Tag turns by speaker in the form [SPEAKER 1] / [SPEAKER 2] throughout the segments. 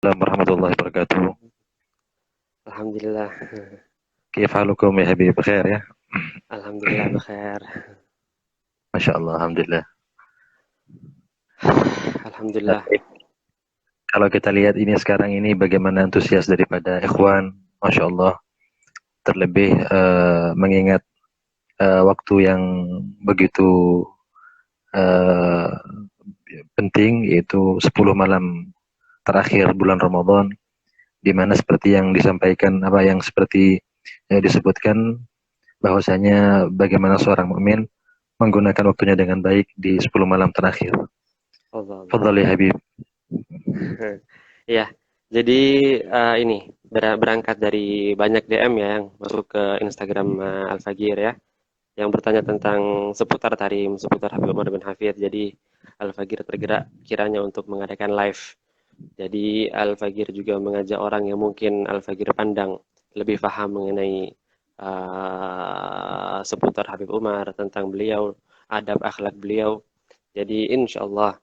[SPEAKER 1] Assalamualaikum warahmatullahi wabarakatuh.
[SPEAKER 2] Alhamdulillah,
[SPEAKER 1] كيف حالكم يا حبيبي بخير ya?
[SPEAKER 2] alhamdulillah bekhair.
[SPEAKER 1] Masya Allah, Alhamdulillah.
[SPEAKER 2] Alhamdulillah.
[SPEAKER 1] Kalau kita lihat ini sekarang ini bagaimana antusias daripada ikhwan, Masya Allah. Terlebih mengingat waktu yang begitu eh, penting, yaitu 10 malam terakhir bulan Ramadan, di mana seperti yang disampaikan, apa yang seperti disebutkan, bahwasanya bagaimana seorang mukmin menggunakan waktunya dengan baik di 10 malam terakhir.
[SPEAKER 2] Allah Allah.
[SPEAKER 1] Fadhal ya Habib.
[SPEAKER 2] Ya, jadi ini berangkat dari banyak DM ya yang masuk ke Instagram Al-Fagir ya, yang bertanya tentang seputar Tarim, seputar Habib Umar bin Hafid. Jadi Al-Fagir tergerak kiranya untuk mengadakan live. Jadi Al-Fagir juga mengajak orang yang mungkin Al-Fagir pandang lebih paham mengenai seputar Habib Umar, tentang beliau, adab akhlak beliau. Jadi insya Allah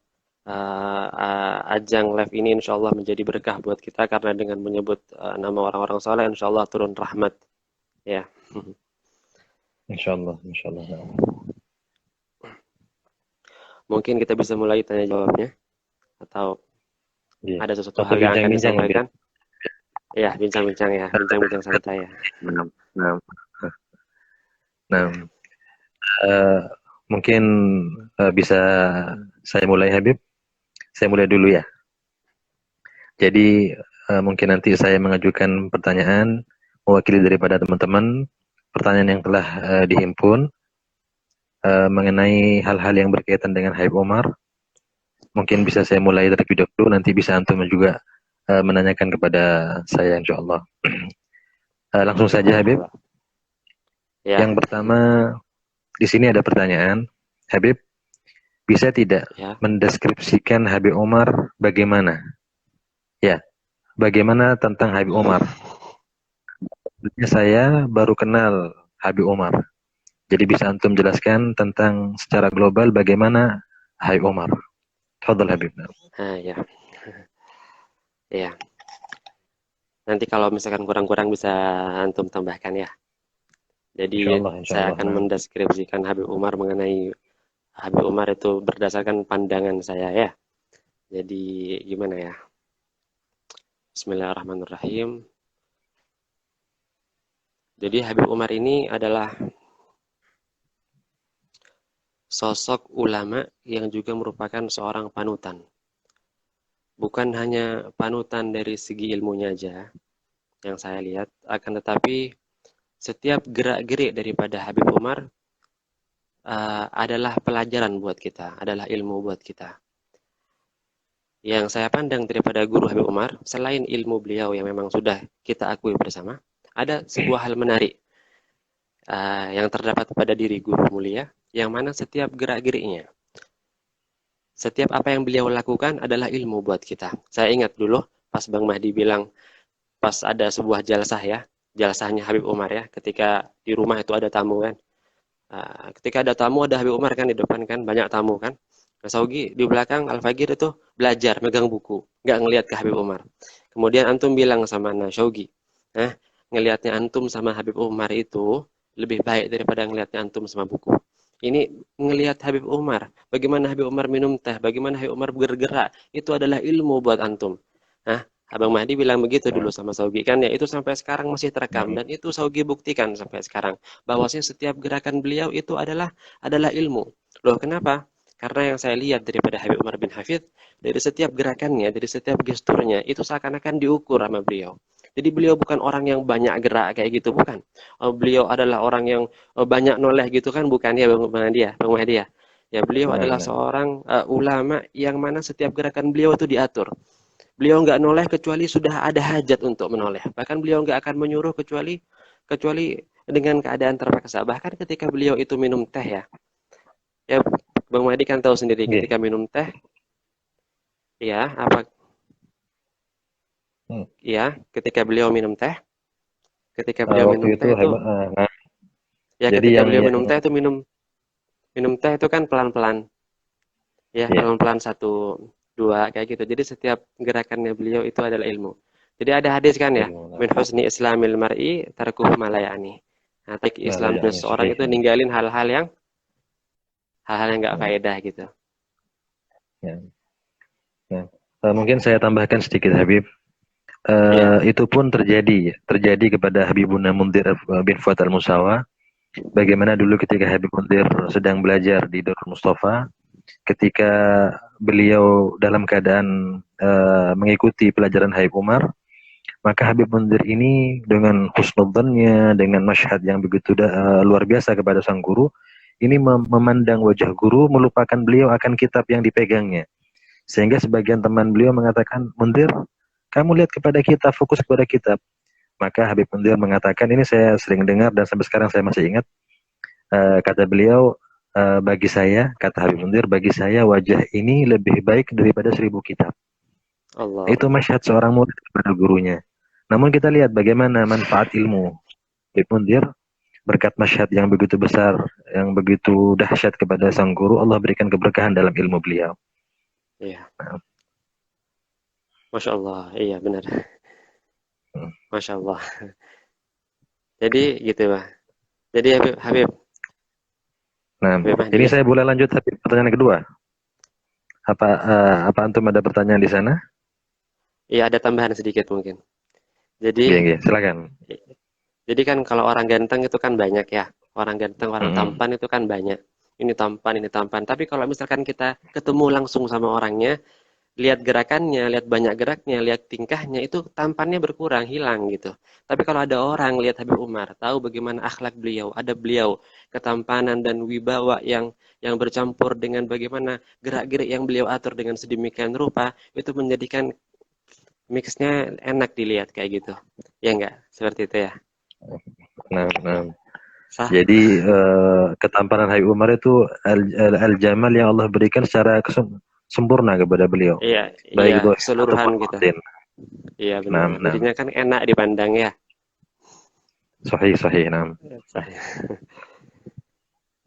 [SPEAKER 2] ajang live ini insya Allah menjadi berkah buat kita karena dengan menyebut nama orang-orang soleh insya Allah turun rahmat ya.
[SPEAKER 1] Insya Allah.
[SPEAKER 2] Mungkin kita bisa mulai tanya jawabnya atau
[SPEAKER 1] Iya.
[SPEAKER 2] ada sesuatu
[SPEAKER 1] Atau
[SPEAKER 2] hal yang akan
[SPEAKER 1] bincang-bincang ya, Bib.
[SPEAKER 2] disampaikan? Ya, bincang-bincang ya, bincang-bincang santai ya.
[SPEAKER 1] Nah, nah, nah, eh, mungkin bisa saya mulai, Habib. Saya mulai dulu ya. Jadi mungkin nanti saya mengajukan pertanyaan mewakili daripada teman-teman, pertanyaan yang telah dihimpun mengenai hal-hal yang berkaitan dengan Habib Omar. Mungkin bisa saya mulai terlebih dahulu, nanti bisa antum juga menanyakan kepada saya, insya Allah. Langsung saja, Habib.
[SPEAKER 2] Marhaba. Ya,
[SPEAKER 1] Yang pertama, di sini ada pertanyaan, Habib, bisa tidak
[SPEAKER 2] ya.
[SPEAKER 1] mendeskripsikan Habib Omar bagaimana? Ya, bagaimana tentang Habib Omar? Sebenarnya saya baru kenal Habib Omar. Jadi bisa antum jelaskan tentang secara global bagaimana Habib Omar. Tafadhal Habib.
[SPEAKER 2] Ya, ya. Nanti kalau misalkan kurang-kurang bisa antum tambahkan ya. Jadi
[SPEAKER 1] Insya
[SPEAKER 2] saya
[SPEAKER 1] Allah.
[SPEAKER 2] akan
[SPEAKER 1] Nah.
[SPEAKER 2] mendeskripsikan Habib Umar mengenai Habib Umar itu berdasarkan pandangan saya ya. Jadi gimana ya? Bismillahirrahmanirrahim. Jadi Habib Umar ini adalah sosok ulama yang juga merupakan seorang panutan. Bukan hanya panutan dari segi ilmunya aja yang saya lihat, akan tetapi setiap gerak-gerik daripada Habib Umar adalah pelajaran buat kita, adalah ilmu buat kita. Yang saya pandang daripada guru Habib Umar, selain ilmu beliau yang memang sudah kita akui bersama, ada sebuah hal menarik yang terdapat pada diri guru mulia, yang mana setiap gerak-geriknya, setiap apa yang beliau lakukan adalah ilmu buat kita. Saya ingat dulu pas Bang Mahdi bilang, pas ada sebuah jalsah ya, jalsahnya Habib Umar ya, ketika di rumah itu ada tamu kan. Ketika ada tamu, ada Habib Umar kan di depan kan, banyak tamu kan. Nah, Saugi di belakang Al-Fagir itu belajar, megang buku, nggak ngelihat ke Habib Umar. Kemudian Antum bilang sama Nah Saugi, nah ngelihatnya Antum sama Habib Umar itu lebih baik daripada ngelihatnya Antum sama buku. Ini ngelihat Habib Umar, bagaimana Habib Umar minum teh, bagaimana Habib Umar bergerak, itu adalah ilmu buat Antum. Nah, Abang Mahdi bilang begitu dulu sama Saugi kan ya, itu sampai sekarang masih terekam dan itu Saugi buktikan sampai sekarang bahwasanya setiap gerakan beliau itu adalah ilmu. Loh, kenapa? Karena yang saya lihat daripada Habib Umar bin Hafid, dari setiap gerakannya, dari setiap gesturnya, itu seakan-akan diukur sama beliau. Jadi beliau bukan orang yang banyak gerak kayak gitu, bukan. Beliau adalah orang yang banyak noleh gitu kan, bukan ya Bang Mahdi ya, Bang Mahdi ya. Ya beliau
[SPEAKER 1] Nah,
[SPEAKER 2] adalah
[SPEAKER 1] nah.
[SPEAKER 2] seorang ulama yang mana setiap gerakan beliau itu diatur. Beliau nggak noleh kecuali sudah ada hajat untuk menoleh. Bahkan beliau nggak akan menyuruh kecuali kecuali dengan keadaan terpaksa. Bahkan ketika beliau itu minum teh ya, ya Bang Mahdi kan tahu sendiri
[SPEAKER 1] Oke.
[SPEAKER 2] ketika minum teh, ya apa,
[SPEAKER 1] Hmm.
[SPEAKER 2] ya ketika beliau minum teh, ketika beliau
[SPEAKER 1] Waktu
[SPEAKER 2] minum
[SPEAKER 1] itu
[SPEAKER 2] teh itu,
[SPEAKER 1] nah,
[SPEAKER 2] ya
[SPEAKER 1] jadi
[SPEAKER 2] ketika
[SPEAKER 1] yang
[SPEAKER 2] beliau
[SPEAKER 1] yang
[SPEAKER 2] minum teh itu minum minum teh itu kan pelan-pelan, ya
[SPEAKER 1] ya,
[SPEAKER 2] pelan-pelan satu. dua kayak gitu. Jadi setiap gerakannya beliau itu adalah ilmu. Jadi ada hadis kan ya,
[SPEAKER 1] ilmu.
[SPEAKER 2] min husni islamil mar'i tarkuhu ma la ya'ni. Nah, baik
[SPEAKER 1] Nah,
[SPEAKER 2] Islam dari
[SPEAKER 1] yani
[SPEAKER 2] seseorang
[SPEAKER 1] sahih.
[SPEAKER 2] itu ninggalin hal-hal yang nggak
[SPEAKER 1] Ya,
[SPEAKER 2] faedah gitu.
[SPEAKER 1] ya, ya. Mungkin saya tambahkan sedikit Habib.
[SPEAKER 2] Iya,
[SPEAKER 1] Itu pun terjadi kepada Habibuna Mundhir bin Fuad al-Musawa. Bagaimana dulu ketika Habib Mundhir sedang belajar di Darul Mustafa, ketika beliau dalam keadaan mengikuti pelajaran Habib Umar, maka Habib Mundhir ini dengan husnudzannya, dengan masyhad yang begitu luar biasa kepada sang guru, ini memandang wajah guru, melupakan beliau akan kitab yang dipegangnya. Sehingga sebagian teman beliau mengatakan, Mundhir, kamu lihat kepada kitab, fokus kepada kitab. Maka Habib Mundhir mengatakan, ini saya sering dengar dan sampai sekarang saya masih ingat, kata beliau, bagi saya, kata Habib Mundhir, bagi saya wajah ini lebih baik daripada 1000 kitab.
[SPEAKER 2] Allah
[SPEAKER 1] Itu
[SPEAKER 2] Allah.
[SPEAKER 1] masyhad seorang murid kepada gurunya. Namun kita lihat bagaimana manfaat ilmu. Habib Mundhir berkat masyhad yang begitu besar, yang begitu dahsyat kepada sang guru, Allah berikan keberkahan dalam ilmu beliau.
[SPEAKER 2] Iya,
[SPEAKER 1] Nah,
[SPEAKER 2] Masya Allah. Iya benar.
[SPEAKER 1] hmm.
[SPEAKER 2] Masya Allah. Jadi gitu Pak. Jadi Habib
[SPEAKER 1] Nah,
[SPEAKER 2] Habib Mahdi
[SPEAKER 1] ini
[SPEAKER 2] ya.
[SPEAKER 1] saya boleh lanjut tapi pertanyaan kedua. Apa antum ada pertanyaan di sana?
[SPEAKER 2] Iya ada tambahan sedikit mungkin. Jadi
[SPEAKER 1] Oke, oke, silakan.
[SPEAKER 2] Jadi kan kalau orang ganteng itu kan banyak ya. Orang ganteng, orang
[SPEAKER 1] Mm-mm.
[SPEAKER 2] tampan itu kan banyak. Ini tampan, ini tampan. Tapi kalau misalkan kita ketemu langsung sama orangnya, lihat gerakannya, lihat banyak geraknya, lihat tingkahnya, itu tampannya berkurang, hilang gitu. Tapi kalau ada orang lihat Habib Umar, tahu bagaimana akhlak beliau, ada beliau, ketampanan dan wibawa yang bercampur dengan bagaimana gerak-gerik yang beliau atur dengan sedemikian rupa, itu menjadikan mixnya enak dilihat kayak gitu. Ya enggak? Seperti itu ya.
[SPEAKER 1] Nah, nah.
[SPEAKER 2] Sah?
[SPEAKER 1] Jadi ketampanan Habib Umar itu al-jamal yang Allah berikan secara sempurna kepada beliau,
[SPEAKER 2] Iya, iya,
[SPEAKER 1] baik zahir
[SPEAKER 2] keseluruhan
[SPEAKER 1] ataupun
[SPEAKER 2] gitu.
[SPEAKER 1] batin.
[SPEAKER 2] Iya
[SPEAKER 1] Nah,
[SPEAKER 2] benar.
[SPEAKER 1] nah.
[SPEAKER 2] Jadinya kan enak dipandang ya.
[SPEAKER 1] Sahih, sahih, nah.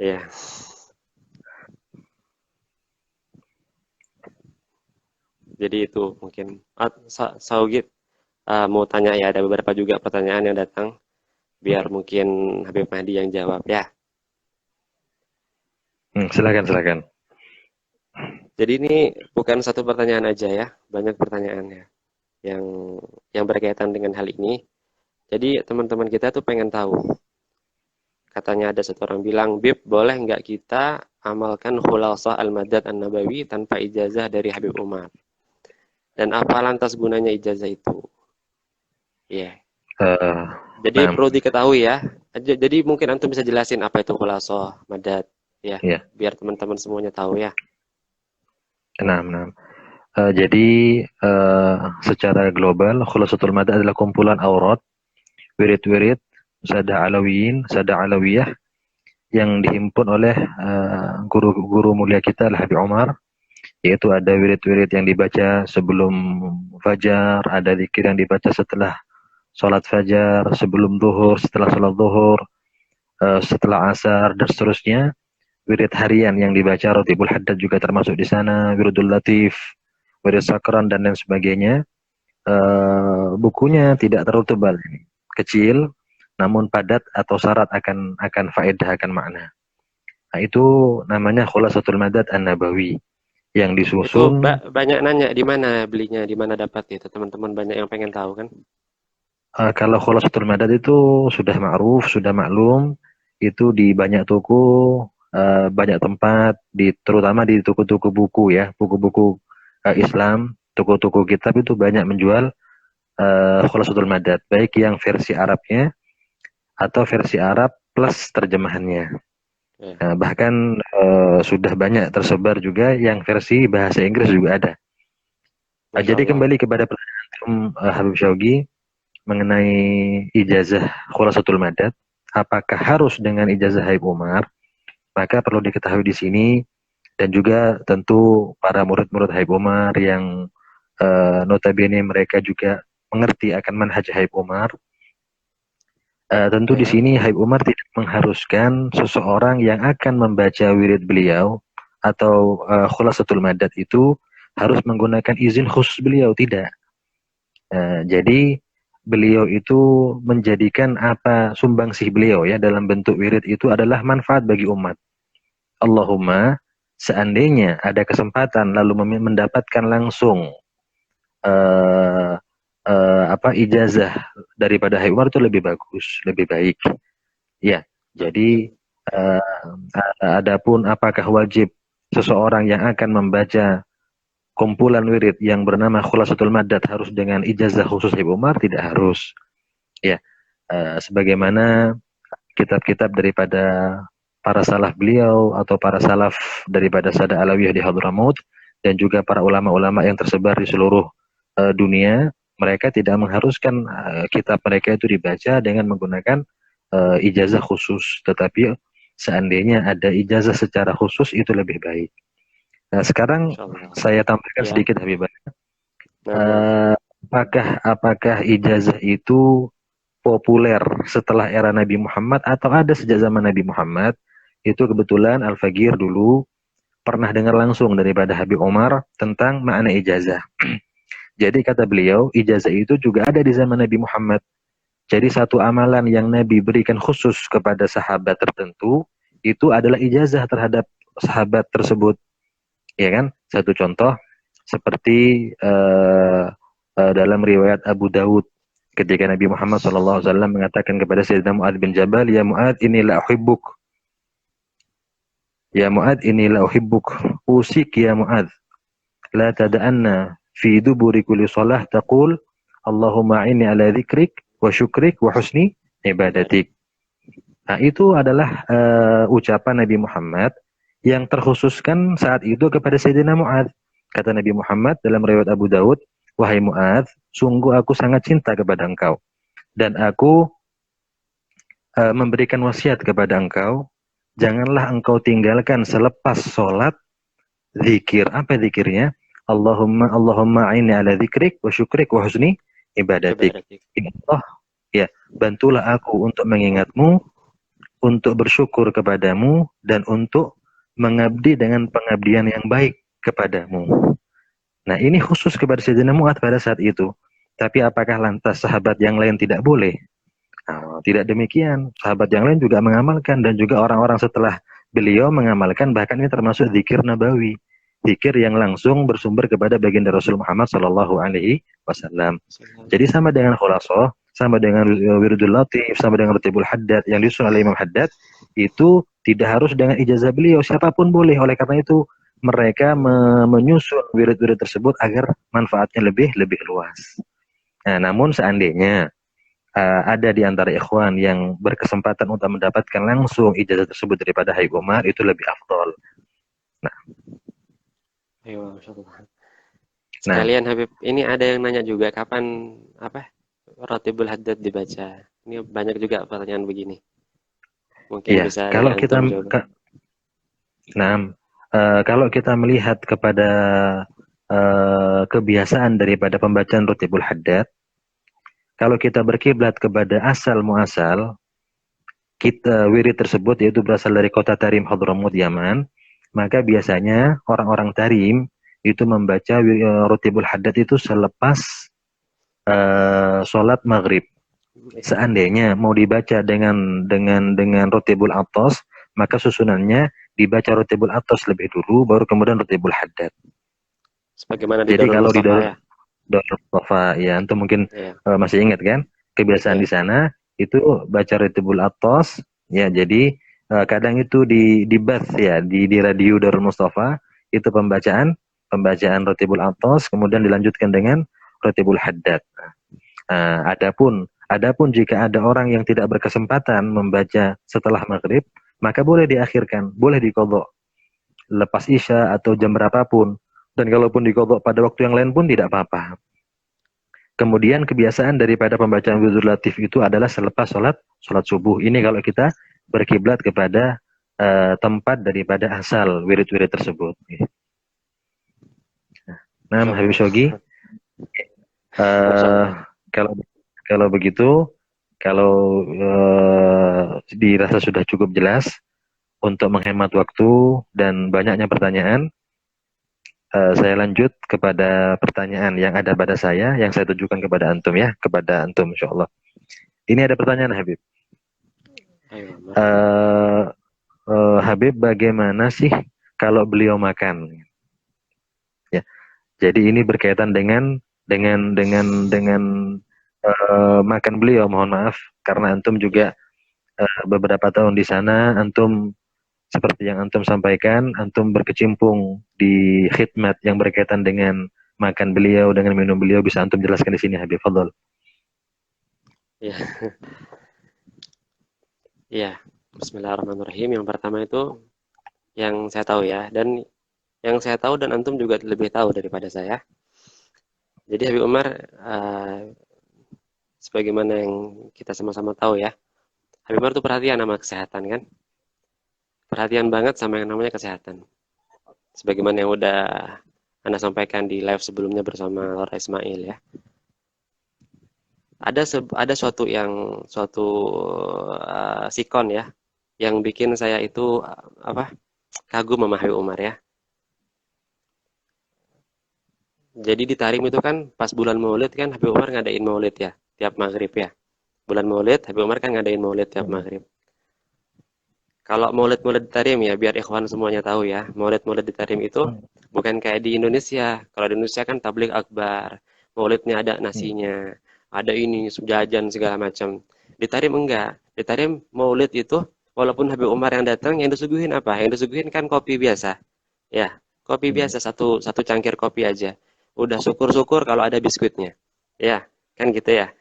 [SPEAKER 2] Iya. Jadi itu mungkin. Saugit mau tanya ya, ada beberapa juga pertanyaan yang datang. Biar mungkin Habib Mahdi yang jawab ya.
[SPEAKER 1] Silakan, silakan.
[SPEAKER 2] Jadi ini bukan satu pertanyaan aja ya, banyak pertanyaannya yang yang berkaitan dengan hal ini. Jadi teman-teman kita tuh pengen tahu. Katanya ada satu orang bilang, Bib, boleh nggak kita amalkan khulasah al-madad an-nabawi tanpa ijazah dari Habib Umar? Dan apa lantas gunanya ijazah itu? Iya. Yeah.
[SPEAKER 1] Uh,
[SPEAKER 2] Jadi
[SPEAKER 1] nah,
[SPEAKER 2] perlu diketahui ya. Jadi mungkin antum bisa jelasin apa itu khulasah madad ya,
[SPEAKER 1] ya,
[SPEAKER 2] biar teman-teman semuanya tahu ya.
[SPEAKER 1] nah, nah. Jadi secara global khulasatul mada adalah kumpulan aurat, wirid-wirid, sada alawiyin, sada alawiyah yang dihimpun oleh guru-guru mulia kita Al Habib Umar, yaitu ada wirid-wirid yang dibaca sebelum fajar, ada zikir yang dibaca setelah sholat fajar, sebelum zuhur, setelah sholat zuhur, setelah asar dan seterusnya. Wirid harian yang dibaca Rotibul Haddad juga termasuk di sana, Wiridul Latif, Wirid Sakran dan lain sebagainya. Bukunya tidak terlalu tebal, kecil, namun padat atau syarat akan faedah, akan makna. Nah, itu namanya Khulasatul Madad An-Nabawi yang
[SPEAKER 2] Itu
[SPEAKER 1] disusun.
[SPEAKER 2] banyak nanya di mana belinya, di mana dapat itu. Teman-teman banyak yang pengen tahu kan.
[SPEAKER 1] Kalau Khulasatul Madad itu sudah ma'ruf, sudah maklum, itu di banyak toko, banyak tempat, terutama di toko-toko buku ya, buku-buku Islam, toko-toko kitab itu banyak menjual Khulasatul Madad, baik yang versi Arabnya atau versi Arab plus terjemahannya.
[SPEAKER 2] Ya.
[SPEAKER 1] Nah, bahkan sudah banyak tersebar juga yang versi bahasa Inggris juga ada.
[SPEAKER 2] Masya
[SPEAKER 1] Jadi
[SPEAKER 2] Allah.
[SPEAKER 1] kembali kepada pertanyaan Habib Syaugi mengenai ijazah Khulasatul Madad, apakah harus dengan ijazah Habib Umar? Maka perlu diketahui di sini dan juga tentu para murid-murid Habib Umar yang notabene mereka juga mengerti akan manhaj Habib Umar. Tentu di
[SPEAKER 2] Ya.
[SPEAKER 1] sini Habib Umar tidak mengharuskan seseorang yang akan membaca wirid beliau atau Khulasatul Madad itu harus menggunakan izin khusus beliau, tidak. Jadi beliau itu menjadikan apa sumbangsih beliau ya dalam bentuk wirid itu adalah manfaat bagi umat. Allahumma seandainya ada kesempatan lalu mendapatkan langsung uh, ijazah daripada Habib Umar itu lebih bagus, lebih baik. Ya, jadi adapun apakah wajib seseorang yang akan membaca kumpulan wirid yang bernama Khulasatul Madad harus dengan ijazah khusus Habib Umar? Tidak harus. Ya, sebagaimana kitab-kitab daripada para salaf beliau atau para salaf daripada Sada Alawiyah di Hadramaut dan juga para ulama-ulama yang tersebar di seluruh dunia, mereka tidak mengharuskan kitab mereka itu dibaca dengan menggunakan ijazah khusus, tetapi seandainya ada ijazah secara khusus itu lebih baik. Nah, sekarang saya tambahkan sedikit Habibah. Apakah ijazah itu populer setelah era Nabi Muhammad atau ada sejak zaman Nabi Muhammad? Itu kebetulan Al-Fagir dulu pernah dengar langsung daripada Habib Umar tentang makna ijazah. Jadi kata beliau, ijazah itu juga ada di zaman Nabi Muhammad. Jadi satu amalan yang Nabi berikan khusus kepada sahabat tertentu, itu adalah ijazah terhadap sahabat tersebut. Ya kan? Satu contoh, seperti dalam riwayat Abu Dawud, ketika Nabi Muhammad SAW mengatakan kepada Sayyidina Mu'adz bin Jabal, Ya Mu'adz, inilah uhibbuk. Ya Mu'adz, inilah uhibbuk. Usik ya Mu'adz. La tada'anna fi duburi kulli salah taqul Allahumma inni ala dzikrik wa syukrik wa husni ibadatik. Nah, itu adalah ucapan Nabi Muhammad yang terkhususkan saat itu kepada Sayyidina Mu'adz. Kata Nabi Muhammad dalam riwayat Abu Dawud, wahai Mu'adz, sungguh aku sangat cinta kepada engkau dan aku memberikan wasiat kepada engkau, janganlah engkau tinggalkan selepas sholat zikir. Apa zikirnya? Allahumma aini ala dzikrik wa syukrik wa husni ibadatik. Allah, ya, bantulah aku untuk mengingatmu, untuk bersyukur kepadamu, dan untuk mengabdi dengan pengabdian yang baik kepadamu. Nah, ini khusus kepada Sayyidina Mu'adz pada saat itu. Tapi apakah lantas sahabat yang lain tidak boleh? Nah, tidak demikian. Sahabat yang lain juga mengamalkan, dan juga orang-orang setelah beliau mengamalkan, bahkan ini termasuk zikir nabawi. Zikir yang langsung bersumber kepada baginda Rasul Muhammad Sallallahu Alaihi Wasallam. Jadi sama dengan khulasoh, sama dengan wiridul latif, sama dengan ratibul haddad yang disusun oleh Imam Haddad, itu tidak harus dengan ijazah beliau, siapapun boleh. Oleh karena itu mereka menyusun wirid-wirid tersebut agar manfaatnya lebih luas. Nah, namun seandainya ada di antara ikhwan yang berkesempatan untuk mendapatkan langsung ijazah tersebut daripada Habib Umar, itu lebih afdol. Nah,
[SPEAKER 2] sekalian Habib, ini ada yang nanya juga kapan Ratibul Haddad dibaca. Ini banyak juga pertanyaan begini. Mungkin
[SPEAKER 1] ya,
[SPEAKER 2] bisa
[SPEAKER 1] kalau kita kalau kita melihat kepada kebiasaan daripada pembacaan Ratibul Haddad, kalau kita berkiblat kepada asal muasal wirid tersebut, yaitu berasal dari kota Tarim Hadramaut Yaman, maka biasanya orang-orang Tarim itu membaca Ratibul Haddad itu selepas sholat maghrib. Seandainya mau dibaca dengan Ratibul Atas, maka susunannya dibaca Ratibul Atas lebih dulu, baru kemudian Ratibul Haddad.
[SPEAKER 2] Sebagaimana di
[SPEAKER 1] Jadi kalau di
[SPEAKER 2] Darul
[SPEAKER 1] Mustafa ya, antum mungkin masih ingat kan kebiasaan di sana itu baca Ratibul Atas ya. Jadi kadang itu di bath ya, di radio Darul Mustafa itu pembacaan Ratibul Atas, kemudian dilanjutkan dengan Ratibul Haddad. Adapun jika ada orang yang tidak berkesempatan membaca setelah maghrib, maka boleh diakhirkan, boleh diqadha lepas isya atau jam berapapun. Dan kalaupun diqadha pada waktu yang lain pun tidak apa-apa. Kemudian kebiasaan daripada pembacaan wiridul latif itu adalah selepas sholat subuh. Ini kalau kita berkiblat kepada tempat daripada asal wirid-wirid tersebut. Nah, Habib Shogi, kalau begitu, kalau dirasa sudah cukup jelas untuk menghemat waktu dan banyaknya pertanyaan, Saya lanjut kepada pertanyaan yang ada pada saya, yang saya tujukan kepada antum ya, kepada antum insya Allah. Ini ada pertanyaan Habib.
[SPEAKER 2] Ayo, marhaban.
[SPEAKER 1] Eh Habib, bagaimana sih kalau beliau makan? Ya, jadi ini berkaitan dengan makan beliau. Mohon maaf karena antum
[SPEAKER 2] Ya,
[SPEAKER 1] juga beberapa tahun di sana, antum seperti yang antum sampaikan, antum berkecimpung di khidmat yang berkaitan dengan makan beliau, dengan minum beliau. Bisa antum jelaskan di sini, Habib? Fadol.
[SPEAKER 2] ya, ya. Bismillahirrahmanirrahim. Yang pertama itu yang saya tahu ya, dan yang saya tahu dan antum juga lebih tahu daripada saya. Jadi Habib Umar, sebagaimana yang kita sama-sama tahu ya, Habib Umar itu perhatian sama kesehatan kan, perhatian banget sama yang namanya kesehatan. Sebagaimana yang udah Anda sampaikan di live sebelumnya bersama Laura Ismail ya. Ada suatu sikon ya yang bikin saya itu apa kagum sama Habib Umar ya. Jadi di Tarim itu kan pas bulan Maulid kan Habib Umar ngadain Maulid ya tiap maghrib ya. Bulan Maulid Habib Umar kan ngadain Maulid tiap maghrib. Kalau Maulid-Maulid di Tarim ya biar ikhwan semuanya tahu ya. Maulid-Maulid di Tarim itu bukan kayak di Indonesia. Kalau di Indonesia kan tablik akbar. Maulidnya ada nasinya, ada ini jajan segala macam. Di Tarim enggak. Di Tarim Maulid itu walaupun Habib Umar yang datang yang disuguhin apa? Yang disuguhin kan kopi biasa. Ya, kopi biasa satu satu cangkir kopi aja. Udah syukur-syukur kalau ada biskuitnya. Ya, kan gitu ya.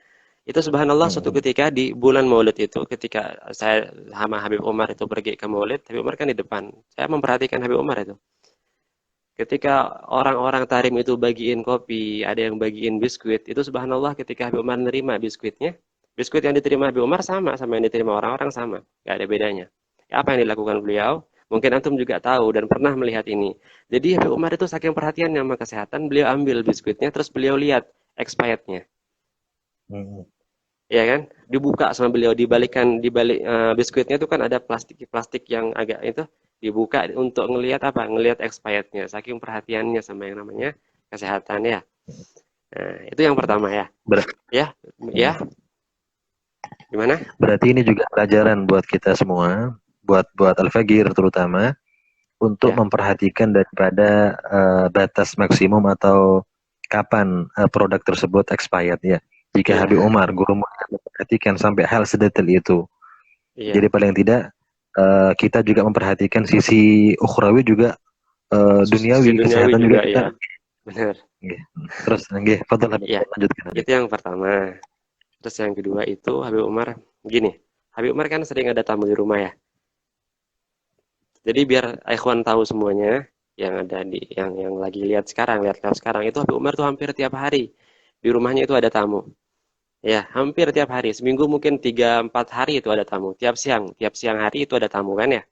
[SPEAKER 2] Itu subhanallah suatu ketika di bulan Maulid itu ketika saya sama Habib Umar itu pergi ke Maulid, Habib Umar kan di depan. Saya memperhatikan Habib Umar itu. Ketika orang-orang Tarim itu bagiin kopi, ada yang bagiin biskuit, itu subhanallah ketika Habib Umar nerima biskuitnya, biskuit yang diterima Habib Umar sama yang diterima orang-orang sama, nggak ada bedanya. Ya, apa yang dilakukan beliau? Mungkin antum juga tahu dan pernah melihat ini. Jadi Habib Umar itu saking perhatiannya sama kesehatan, beliau ambil biskuitnya, terus beliau lihat expirednya. Ya kan, dibuka sama beliau, dibalik biskuitnya itu kan ada plastik yang agak itu dibuka untuk ngelihat apa, ngelihat expirednya, saking perhatiannya sama yang namanya kesehatan ya. Nah, itu yang pertama ya.
[SPEAKER 1] Ber-
[SPEAKER 2] Ya, ya, gimana?
[SPEAKER 1] Berarti ini juga pelajaran buat kita semua, buat Al-Fagir terutama, untuk
[SPEAKER 2] Ya,
[SPEAKER 1] memperhatikan daripada batas maksimum atau kapan produk tersebut expired ya. Jika
[SPEAKER 2] iya,
[SPEAKER 1] Habib Umar, guru mulia, memperhatikan sampai hal sedetail itu. Jadi
[SPEAKER 2] iya.
[SPEAKER 1] paling tidak kita juga memperhatikan sisi ukhrawi juga,
[SPEAKER 2] Sisi
[SPEAKER 1] duniawi,
[SPEAKER 2] duniawi
[SPEAKER 1] kesehatan juga
[SPEAKER 2] juga
[SPEAKER 1] kita.
[SPEAKER 2] ya, benar.
[SPEAKER 1] Nggih. Terus nggih, fadhal Habib,
[SPEAKER 2] Ya,
[SPEAKER 1] lanjutkan Habib.
[SPEAKER 2] itu yang pertama. Terus yang kedua itu Habib Umar gini. Habib Umar kan sering ada tamu di rumah ya. Jadi biar ikhwan tahu semuanya yang ada di yang lagi lihat live sekarang itu Habib Umar tuh hampir tiap hari di rumahnya itu ada tamu. Ya, hampir tiap hari. Seminggu mungkin 3 4 hari itu ada tamu. Tiap siang hari itu ada tamu kan ya.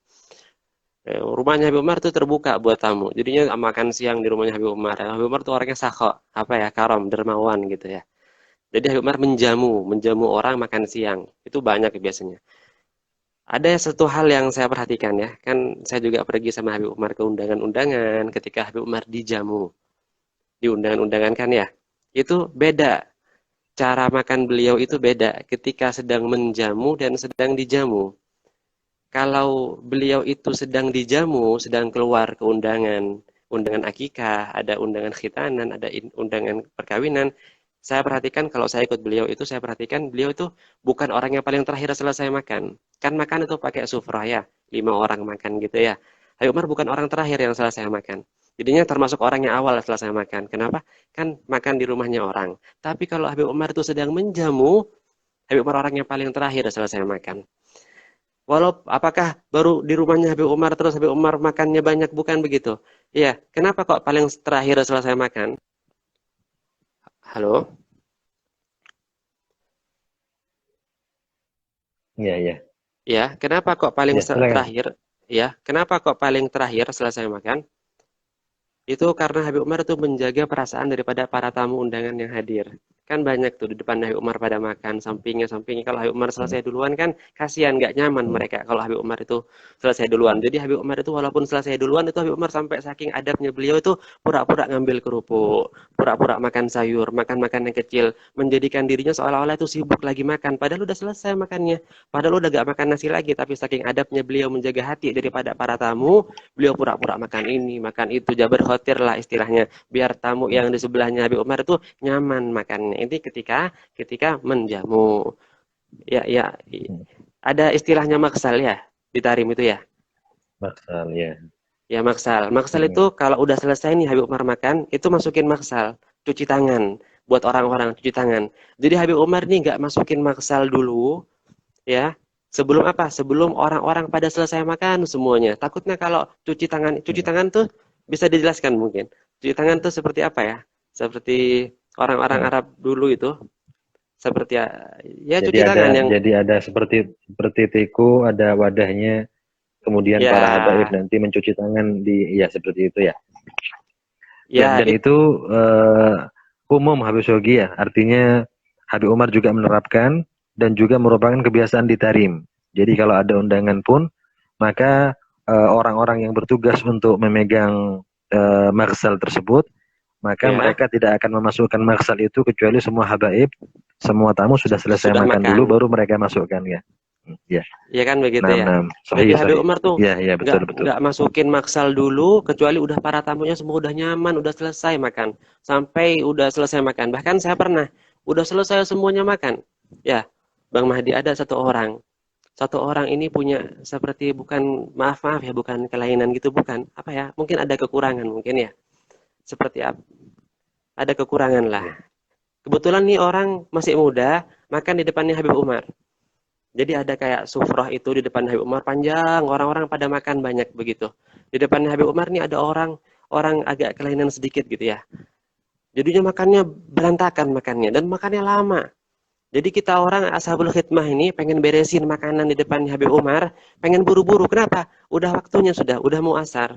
[SPEAKER 2] Rumahnya Habib Umar tuh terbuka buat tamu. Jadinya makan siang di rumahnya Habib Umar. Habib Umar tuh orangnya sakho, apa ya, karam, dermawan gitu ya. Jadi Habib Umar menjamu orang makan siang. Itu banyak biasanya. Ada satu hal yang saya perhatikan ya, kan saya juga pergi sama Habib Umar ke undangan-undangan, ketika Habib Umar dijamu, di undangan-undangan kan ya, itu beda, cara makan beliau itu beda ketika sedang menjamu dan sedang dijamu. Kalau beliau itu sedang dijamu, sedang keluar ke undangan, undangan akikah, ada undangan khitanan, ada undangan perkawinan, saya perhatikan kalau saya ikut beliau itu, saya perhatikan beliau itu bukan orang yang paling terakhir selesai makan. Kan makan itu pakai sufrah ya, 5 orang makan gitu ya. Habib Umar bukan orang terakhir yang selesai makan. Jadinya termasuk orang yang awal selesai makan. Kenapa? Kan makan di rumahnya orang. Tapi kalau Habib Umar itu sedang menjamu, Habib Umar orang yang paling terakhir selesai makan. Walau apakah baru di rumahnya Habib Umar terus Habib Umar makannya banyak, bukan begitu. Iya, kenapa kok paling terakhir selesai makan? Halo?
[SPEAKER 1] Iya, iya.
[SPEAKER 2] Ya, kenapa kok paling
[SPEAKER 1] Ya, silakan.
[SPEAKER 2] terakhir? Ya, kenapa kok paling terakhir selesai makan? Itu karena Habib Umar itu menjaga perasaan daripada para tamu undangan yang hadir. Kan banyak tuh di depan Habib Umar pada makan, sampingnya. Kalau Habib Umar
[SPEAKER 1] Hmm.
[SPEAKER 2] selesai duluan kan kasihan, nggak nyaman
[SPEAKER 1] Hmm.
[SPEAKER 2] mereka kalau Habib Umar itu selesai duluan. Jadi Habib Umar itu walaupun selesai duluan itu Habib Umar sampai saking adabnya beliau itu pura-pura ngambil kerupuk, pura-pura makan sayur, makan makan yang kecil, menjadikan dirinya seolah-olah itu sibuk lagi makan. Padahal udah selesai makannya. Padahal udah gak makan nasi lagi, tapi saking adabnya beliau menjaga hati daripada para tamu, beliau pura-pura makan ini, makan itu, jabar khotir lah istilahnya. Biar tamu yang di sebelahnya Habib Umar itu nyaman makannya. Ini ketika ketika menjamu. Ya, ya,
[SPEAKER 1] Hmm.
[SPEAKER 2] ada istilahnya maksal ya di Tarim itu ya.
[SPEAKER 1] Maksal ya.
[SPEAKER 2] Ya maksal. Maksal
[SPEAKER 1] Hmm.
[SPEAKER 2] itu kalau udah selesai nih Habib Umar makan, itu masukin maksal, cuci tangan buat orang-orang cuci tangan. Jadi Habib Umar nih nggak masukin maksal dulu, ya. Sebelum apa? Sebelum orang-orang pada selesai makan semuanya. Takutnya kalau cuci
[SPEAKER 1] Hmm.
[SPEAKER 2] tangan tuh bisa dijelaskan mungkin. Cuci tangan tuh seperti apa ya? Seperti orang-orang
[SPEAKER 1] Hmm.
[SPEAKER 2] Arab dulu itu, seperti ya, ya
[SPEAKER 1] Jadi
[SPEAKER 2] cuci
[SPEAKER 1] ada
[SPEAKER 2] tangan yang
[SPEAKER 1] jadi ada seperti tiku, ada wadahnya, kemudian para habaib
[SPEAKER 2] ya
[SPEAKER 1] nanti mencuci tangan di ya seperti itu ya. Dan
[SPEAKER 2] ya
[SPEAKER 1] dan itu umum Habib Shogi ya. Artinya Habib Umar juga menerapkan dan juga merupakan kebiasaan di Tarim. Jadi kalau ada undangan pun maka orang-orang yang bertugas untuk memegang marsal tersebut, maka
[SPEAKER 2] ya
[SPEAKER 1] mereka tidak akan memasukkan marsal itu kecuali semua habaib, semua tamu sudah selesai
[SPEAKER 2] sudah
[SPEAKER 1] makan dulu
[SPEAKER 2] makan.
[SPEAKER 1] baru mereka masukkan ya. Ya,
[SPEAKER 2] Ya kan begitu
[SPEAKER 1] enam
[SPEAKER 2] ya.
[SPEAKER 1] enam,
[SPEAKER 2] Jadi
[SPEAKER 1] sahih
[SPEAKER 2] Habib
[SPEAKER 1] sahih.
[SPEAKER 2] Umar tuh
[SPEAKER 1] Ya ya
[SPEAKER 2] nggak
[SPEAKER 1] betul betul.
[SPEAKER 2] nggak masukin maksal dulu kecuali udah para tamunya semua udah nyaman, udah selesai makan. Sampai udah selesai makan. Bahkan saya pernah udah selesai semuanya makan. Ya, Bang Mahdi ada satu orang. Satu orang ini punya seperti bukan maaf-maaf ya, bukan kelainan gitu bukan. Apa ya? Mungkin ada kekurangan mungkin ya. Seperti apa? Ada kekurangan lah.
[SPEAKER 1] Ya.
[SPEAKER 2] Kebetulan nih orang masih muda makan di depannya Habib Umar. Jadi ada kayak sufroh itu di depan Habib Umar panjang, orang-orang pada makan banyak begitu. Di depannya Habib Umar nih ada orang orang agak kelainan sedikit gitu ya. Jadinya makannya berantakan makannya dan makannya lama. Jadi kita orang ashabul khidmah ini pengen beresin makanan di depannya Habib Umar, pengen buru-buru. Kenapa? Udah waktunya sudah, udah mau asar.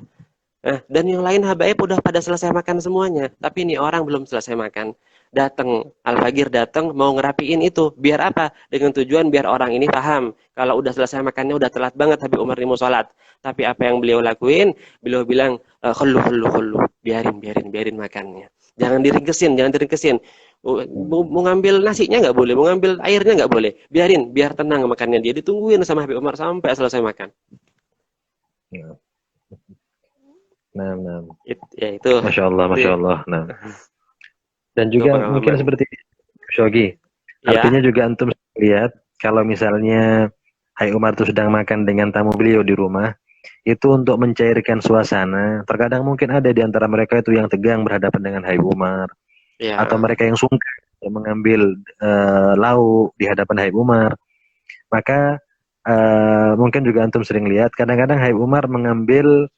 [SPEAKER 2] Nah, dan yang lain habaib udah pada selesai makan semuanya, tapi ini orang belum selesai makan. Datang, Al-Fagir datang mau ngerapiin itu. Biar apa? Dengan tujuan biar orang ini paham. Kalau udah selesai makannya udah telat banget Habib Umar ini mau sholat. Tapi apa yang beliau lakuin? Beliau bilang, khullu. Biarin makannya. Jangan diringkesin. Mau ngambil nasinya nggak boleh, mau ngambil airnya nggak boleh. Biar tenang makannya dia. Ditungguin sama Habib Umar sampai selesai makan.
[SPEAKER 1] Ya. Nah, nah.
[SPEAKER 2] Ya itu,
[SPEAKER 1] Masya Allah,
[SPEAKER 2] itu,
[SPEAKER 1] Masya Allah. Nah, dan
[SPEAKER 2] itu
[SPEAKER 1] juga mungkin
[SPEAKER 2] pengalaman.
[SPEAKER 1] seperti Shogi. Artinya
[SPEAKER 2] Ya,
[SPEAKER 1] juga antum lihat kalau misalnya Hai Umar itu sedang makan dengan tamu beliau di rumah, itu untuk mencairkan suasana. Terkadang mungkin ada di antara mereka itu yang tegang berhadapan dengan Hai Umar, atau
[SPEAKER 2] ya,
[SPEAKER 1] mereka yang sungkan mengambil lauk di hadapan Hai Umar. Maka mungkin juga antum sering lihat, kadang-kadang Hai Umar mengambil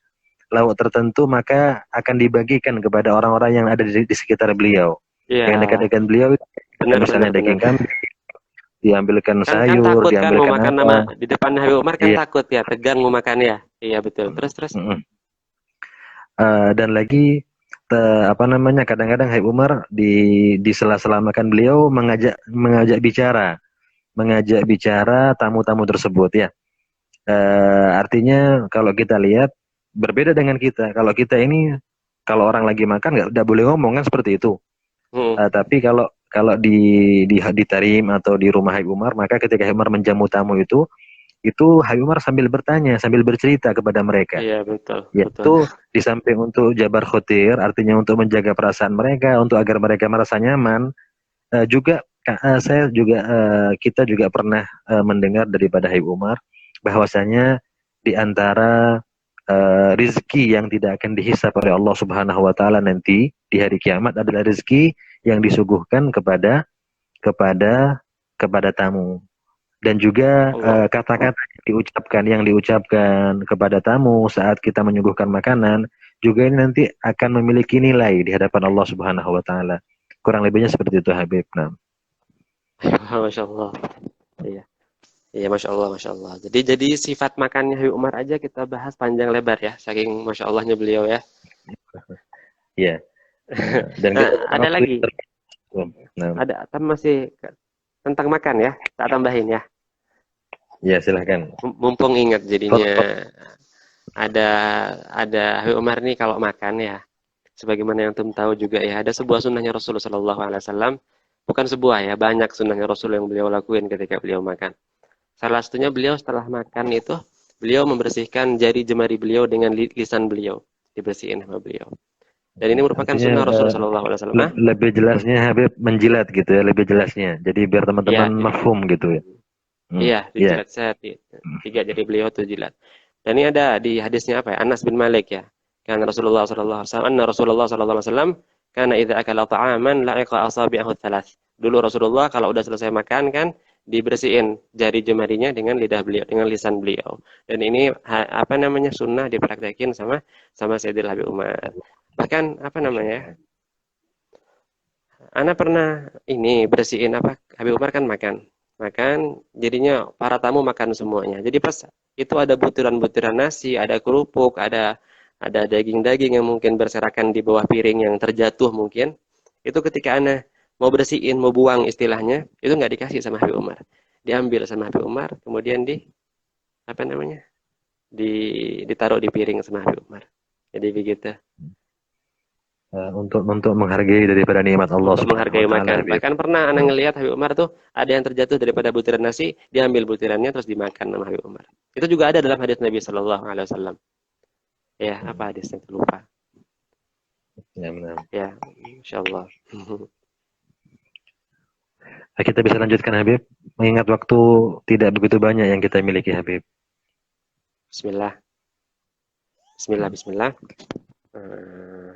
[SPEAKER 1] lauk tertentu maka akan dibagikan kepada orang-orang yang ada di sekitar beliau. Yang
[SPEAKER 2] ya,
[SPEAKER 1] dekat-dekat beliau,
[SPEAKER 2] benar, benar,
[SPEAKER 1] misalnya
[SPEAKER 2] benar.
[SPEAKER 1] daging kambing, diambilkan
[SPEAKER 2] Kan
[SPEAKER 1] sayur,
[SPEAKER 2] takut kan mau
[SPEAKER 1] diambilkan
[SPEAKER 2] makan nama
[SPEAKER 1] apa.
[SPEAKER 2] di depan Habib Umar kan
[SPEAKER 1] Iya.
[SPEAKER 2] takut ya, tegang mau makan ya. Iya betul. Terus.
[SPEAKER 1] Mm-mm. Dan lagi apa namanya, kadang-kadang Habib Umar di sela-sela makan beliau mengajak bicara tamu-tamu tersebut ya. Artinya kalau kita lihat berbeda dengan kita. Kalau kita ini kalau orang lagi makan nggak boleh ngomong kan seperti itu.
[SPEAKER 2] Hmm.
[SPEAKER 1] Tapi kalau kalau di Tarim atau di rumah Habib Umar, maka ketika Habib Umar menjamu tamu itu Habib Umar sambil bertanya, sambil bercerita kepada mereka.
[SPEAKER 2] Iya betul, betul.
[SPEAKER 1] Yaitu di samping untuk jabar khotir, artinya untuk menjaga perasaan mereka, untuk agar mereka merasa nyaman, juga saya juga kita juga pernah mendengar daripada Habib Umar bahwasanya di antara rizki yang tidak akan dihisap oleh Allah Subhanahu wa taala nanti di hari kiamat adalah rizki yang disuguhkan kepada kepada tamu, dan juga
[SPEAKER 2] Allah.
[SPEAKER 1] kata-kata yang diucapkan kepada tamu saat kita menyuguhkan makanan juga ini nanti akan memiliki nilai di hadapan Allah Subhanahu wa taala. Kurang lebihnya seperti itu Habib. Nah.
[SPEAKER 2] Masya Allah. Iya. Iya, Masya Allah, Masya Allah. Jadi sifat makannya Habib Umar aja kita bahas panjang lebar ya, saking Masya Allahnya beliau ya.
[SPEAKER 1] Ya. Dan
[SPEAKER 2] Nah,
[SPEAKER 1] kita
[SPEAKER 2] ada lagi.
[SPEAKER 1] Nah,
[SPEAKER 2] Ada masih tentang makan ya, tak tambahin ya.
[SPEAKER 1] ya silahkan.
[SPEAKER 2] Mumpung ingat
[SPEAKER 1] Fadl.
[SPEAKER 2] jadinya ada Habib Umar nih kalau makan ya. Sebagaimana yang antum tahu juga ya, ada sebuah sunnahnya Rasulullah Shallallahu Alaihi Wasallam. Bukan sebuah ya, banyak sunnahnya Rasul yang beliau lakuin ketika beliau makan. Salah satunya beliau setelah makan itu, beliau membersihkan jari jemari beliau dengan lisan beliau, dibersihin sama beliau. Dan ini merupakan
[SPEAKER 1] Artinya
[SPEAKER 2] sunnah Rasul Shallallahu Alaihi Wasallam.
[SPEAKER 1] lebih jelasnya Habib menjilat gitu ya, lebih jelasnya. Jadi biar
[SPEAKER 2] Iya,
[SPEAKER 1] teman-teman mafhum gitu ya.
[SPEAKER 2] iya,
[SPEAKER 1] Ya.
[SPEAKER 2] dijilat saya tiga jari beliau tuh jilat. Dan ini ada di hadisnya apa ya? Anas bin Malik ya. Kan Rasulullah sallallahu alaihi wasallam, anna Rasulullah sallallahu alaihi wasallam karena idza akala ta'aman la'iqa asabi'ahu thalath. Dulu Rasulullah kalau udah selesai makan kan dibersihin jari jemarinya dengan lidah beliau, dengan lisan beliau. Dan ini apa namanya sunnah dipraktekin sama Sayyidil Habib Umar. Bahkan apa namanya? Ana pernah ini bersihin apa? Habib Umar kan makan. Makan, jadinya para tamu makan semuanya. Jadi pas itu ada butiran-butiran nasi, ada kerupuk, ada daging-daging yang mungkin berserakan di bawah piring yang terjatuh mungkin. Itu ketika Ana mau bersihin, mau buang istilahnya, itu nggak dikasih sama Habib Umar. Diambil sama Habib Umar, kemudian apa namanya? Ditaruh di piring sama Habib Umar. Jadi begitu.
[SPEAKER 1] Untuk menghargai daripada nikmat Allah
[SPEAKER 2] Untuk
[SPEAKER 1] Subhanahu wa
[SPEAKER 2] menghargai
[SPEAKER 1] taala,
[SPEAKER 2] makan.
[SPEAKER 1] Habib.
[SPEAKER 2] Bahkan pernah anak
[SPEAKER 1] Hmm.
[SPEAKER 2] ngelihat Habib Umar tuh ada yang terjatuh daripada butiran nasi, diambil butirannya terus dimakan sama Habib Umar. Itu juga ada dalam hadis Nabi Shallallahu Alaihi Wasallam. Ya, apa hadisnya lupa.
[SPEAKER 1] Ya, benar.
[SPEAKER 2] Ya, insya Allah.
[SPEAKER 1] Nah, kita bisa lanjutkan Habib, mengingat waktu tidak begitu banyak yang kita miliki Habib.
[SPEAKER 2] Bismillah, Bismillah, Bismillah. Uh,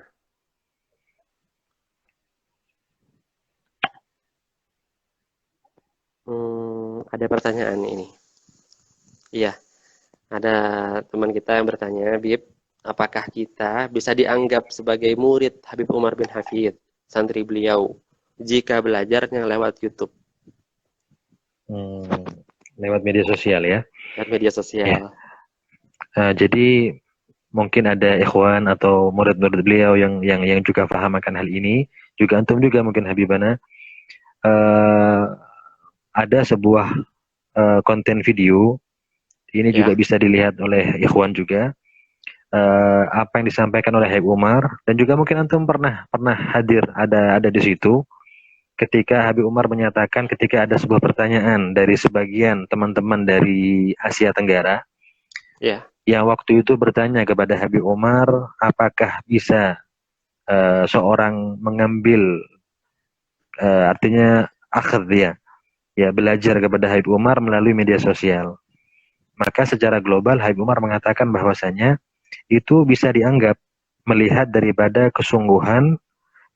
[SPEAKER 2] ada pertanyaan ini. Iya, ada teman kita yang bertanya, Bib, apakah kita bisa dianggap sebagai murid Habib Umar bin Hafid, santri beliau, jika belajarnya lewat YouTube?
[SPEAKER 1] Lewat media sosial ya.
[SPEAKER 2] Lewat media
[SPEAKER 1] Ya.
[SPEAKER 2] sosial.
[SPEAKER 1] Jadi mungkin ada ikhwan atau murid-murid beliau yang juga paham akan hal ini, juga antum juga mungkin Habibana, ada sebuah konten video ini juga
[SPEAKER 2] Ya,
[SPEAKER 1] bisa dilihat oleh ikhwan juga, apa yang disampaikan oleh Habib Umar, dan juga mungkin antum pernah hadir, ada di situ ketika Habib Umar menyatakan ketika ada sebuah pertanyaan dari sebagian teman-teman dari Asia Tenggara
[SPEAKER 2] ya,
[SPEAKER 1] yang waktu itu bertanya kepada Habib Umar, apakah bisa seorang mengambil, artinya akhd ya belajar kepada Habib Umar melalui media sosial. Maka secara global Habib Umar mengatakan bahwasanya itu bisa dianggap melihat daripada kesungguhan,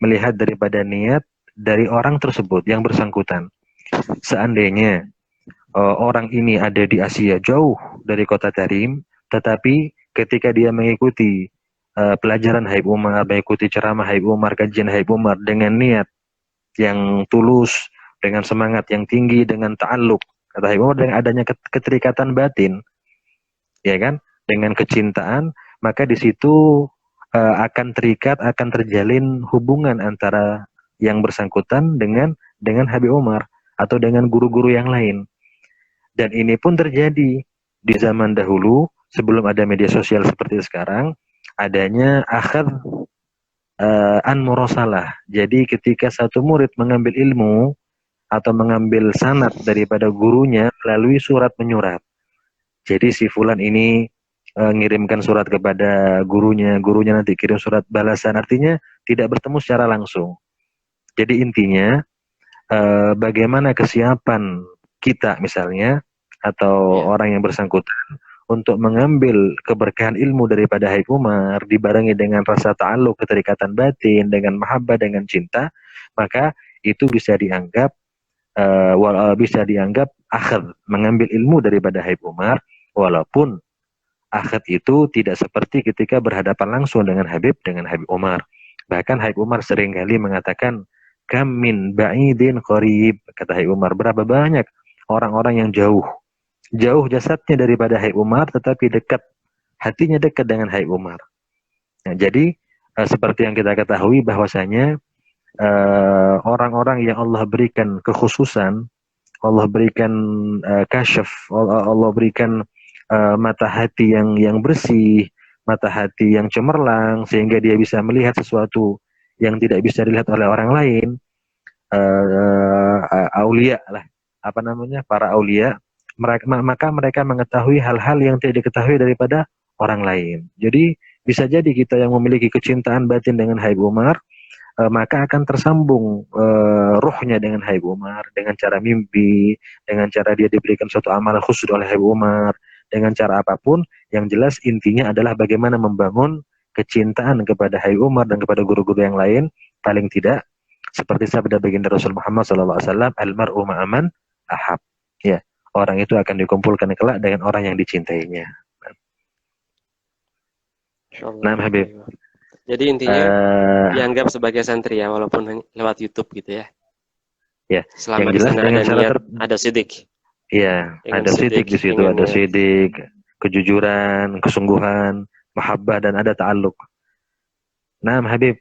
[SPEAKER 1] melihat daripada niat dari orang tersebut yang bersangkutan. Seandainya orang ini ada di Asia jauh dari kota Tarim, tetapi ketika dia mengikuti pelajaran Habib Umar, mengikuti ceramah Habib Umar, kajian Habib Umar dengan niat yang tulus, dengan semangat yang tinggi, dengan ta'alluq, kata Habib Umar, dengan adanya keterikatan batin, ya kan, dengan kecintaan, maka di situ akan terikat, akan terjalin hubungan antara yang bersangkutan dengan Habib Umar atau dengan guru-guru yang lain. Dan ini pun terjadi di zaman dahulu sebelum ada media sosial seperti sekarang, adanya akhad an murasalah. Jadi ketika satu murid mengambil ilmu atau mengambil sanad daripada gurunya melalui surat menyurat. Jadi si fulan ini ngirimkan surat kepada gurunya, gurunya nanti kirim surat balasan, artinya tidak bertemu secara langsung. Jadi intinya bagaimana kesiapan kita misalnya atau
[SPEAKER 2] ya,
[SPEAKER 1] orang yang bersangkutan untuk mengambil keberkahan ilmu daripada Habib Umar dibarengi dengan rasa ta'alluq, keterikatan batin, dengan mahabbah, dengan cinta, maka itu bisa dianggap akhad, mengambil ilmu daripada Habib Umar, walaupun akhad itu tidak seperti ketika berhadapan langsung dengan Habib Umar. Bahkan Habib Umar seringkali mengatakan, kam min ba'idin qarib, kata Habib Umar, berapa banyak orang-orang yang jauh jasadnya daripada Habib Umar, tetapi dekat hatinya, dekat dengan Habib Umar. Nah, jadi seperti yang kita ketahui bahwasanya orang-orang yang Allah berikan kekhususan, Allah berikan kasyaf, Allah berikan mata hati yang bersih, mata hati yang cemerlang, sehingga dia bisa melihat sesuatu yang tidak bisa dilihat oleh orang lain. Aulia lah, apa namanya, para aulia, maka mereka mengetahui hal-hal yang tidak diketahui daripada orang lain. Jadi bisa jadi kita yang memiliki kecintaan batin dengan Habib Umar, maka akan tersambung ruhnya dengan Habib Umar dengan cara mimpi, dengan cara dia diberikan suatu amalan khusus oleh Habib Umar, dengan cara apapun. Yang jelas intinya adalah bagaimana membangun kecintaan kepada Habib Umar dan kepada guru-guru yang lain. Paling tidak seperti sabda baginda Rasul Muhammad SAW, almar'u ma'aman ahab. Ya, orang itu akan dikumpulkan kelak dengan orang yang dicintainya. Nah, Habib.
[SPEAKER 2] Jadi intinya dianggap sebagai santri ya, walaupun lewat YouTube gitu ya.
[SPEAKER 1] Ya,
[SPEAKER 2] selama
[SPEAKER 1] yang
[SPEAKER 2] di
[SPEAKER 1] jelas
[SPEAKER 2] sana
[SPEAKER 1] dengan
[SPEAKER 2] ada
[SPEAKER 1] cara
[SPEAKER 2] niat, ada sidik.
[SPEAKER 1] Iya,
[SPEAKER 2] Dengan
[SPEAKER 1] ada sidik di situ, ada
[SPEAKER 2] niat.
[SPEAKER 1] sidik, kejujuran, kesungguhan, mahabbah, dan ada ta'alluq. Nah, Habib,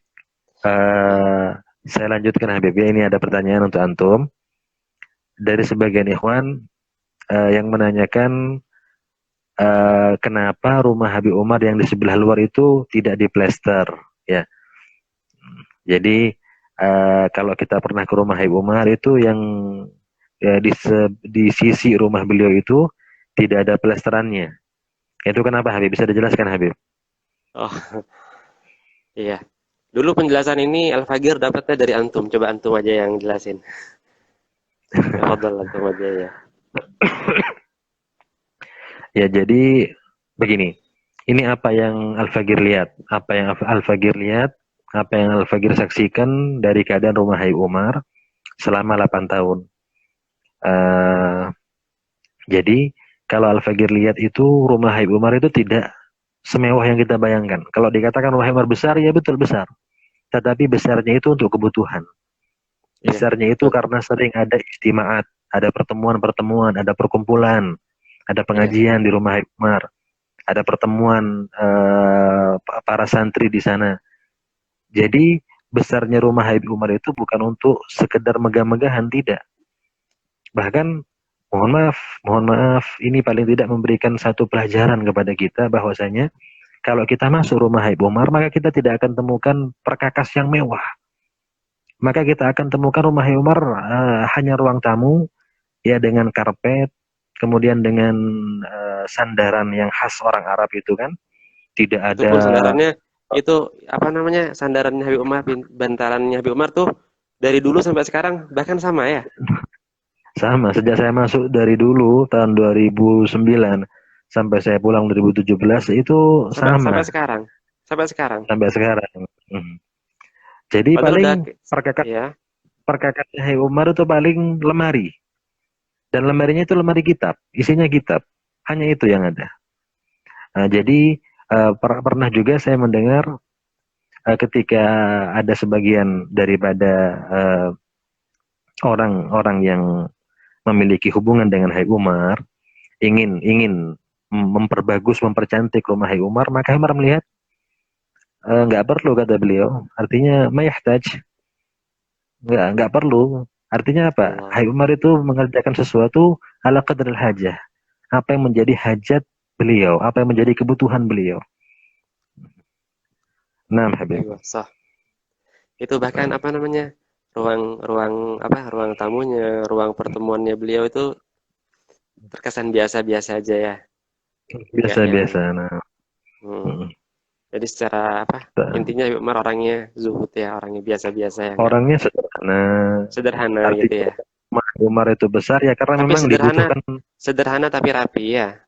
[SPEAKER 1] saya lanjutkan Habib ya. Ini ada pertanyaan untuk antum dari sebagian ikhwan yang menanyakan kenapa rumah Habib Umar yang di sebelah luar itu tidak diplester, ya. Jadi kalau kita pernah ke rumah Habib Umar itu yang ya, di sisi rumah beliau itu tidak ada plesterannya. Itu kenapa Habib? Bisa dijelaskan Habib?
[SPEAKER 2] Oh, iya. Dulu penjelasan ini Al-Fagir dapatnya dari antum. Coba antum aja yang jelasin. Tafadhol antum aja ya.
[SPEAKER 1] Ya, jadi begini. Ini apa yang Al-Fagir lihat, apa yang Al-Fagir lihat, apa yang Al-Fagir saksikan dari keadaan rumah Habib Umar selama 8 tahun. Jadi kalau Al-Fagir lihat itu rumah Habib Umar itu tidak semewah yang kita bayangkan. Kalau dikatakan rumah Habib Umar besar, ya betul besar. Tetapi besarnya itu untuk kebutuhan. Besarnya itu karena sering ada istimaat, ada pertemuan-pertemuan, ada perkumpulan, ada pengajian di rumah Habib Umar, ada pertemuan para santri di sana. Jadi besarnya rumah Habib Umar itu bukan untuk sekedar megah-megahan, tidak. Bahkan mohon maaf, ini paling tidak memberikan satu pelajaran kepada kita bahwasanya kalau kita masuk rumah Habib Umar, maka kita tidak akan temukan perkakas yang mewah. Maka kita akan temukan rumah Habib Umar hanya ruang tamu, ya, dengan karpet, kemudian dengan sandaran yang khas orang Arab itu kan, tidak ada.
[SPEAKER 2] Itu pun sandarannya itu apa namanya, sandarannya Habib Umar, bantalannya Habib Umar tuh dari dulu sampai sekarang bahkan sama ya.
[SPEAKER 1] Sama, sejak saya masuk dari dulu tahun 2009 sampai saya pulang 2017 itu sama.
[SPEAKER 2] Sampai sekarang. Sampai sekarang.
[SPEAKER 1] Sampai sekarang. Jadi
[SPEAKER 2] Padahal
[SPEAKER 1] paling
[SPEAKER 2] ya.
[SPEAKER 1] perkakasnya Habib Umar itu paling lemari. Dan lemarinya itu lemari kitab, isinya kitab. Hanya itu yang ada. Jadi pernah juga saya mendengar ketika ada sebagian daripada orang-orang yang memiliki hubungan dengan Habib Umar ingin memperbagus, mempercantik rumah Habib Umar, maka Umar melihat nggak perlu, kata beliau. Artinya mayahtaj, nggak perlu. Artinya apa? Habib Umar itu mengerjakan sesuatu ala qadrail hajah. Apa yang menjadi hajat beliau, apa yang menjadi kebutuhan beliau. Nah, Habib.
[SPEAKER 2] Sah. Itu bahkan apa namanya? Ruang tamunya, ruang pertemuannya beliau itu terkesan biasa-biasa aja ya.
[SPEAKER 1] Biasa-biasa. Nah.
[SPEAKER 2] Jadi secara intinya Umar orangnya zuhud ya, orangnya biasa-biasa ya.
[SPEAKER 1] Orangnya sederhana.
[SPEAKER 2] Sederhana gitu ya.
[SPEAKER 1] Umar itu besar ya karena
[SPEAKER 2] tapi
[SPEAKER 1] memang dibutuhkan
[SPEAKER 2] sederhana tapi rapi ya.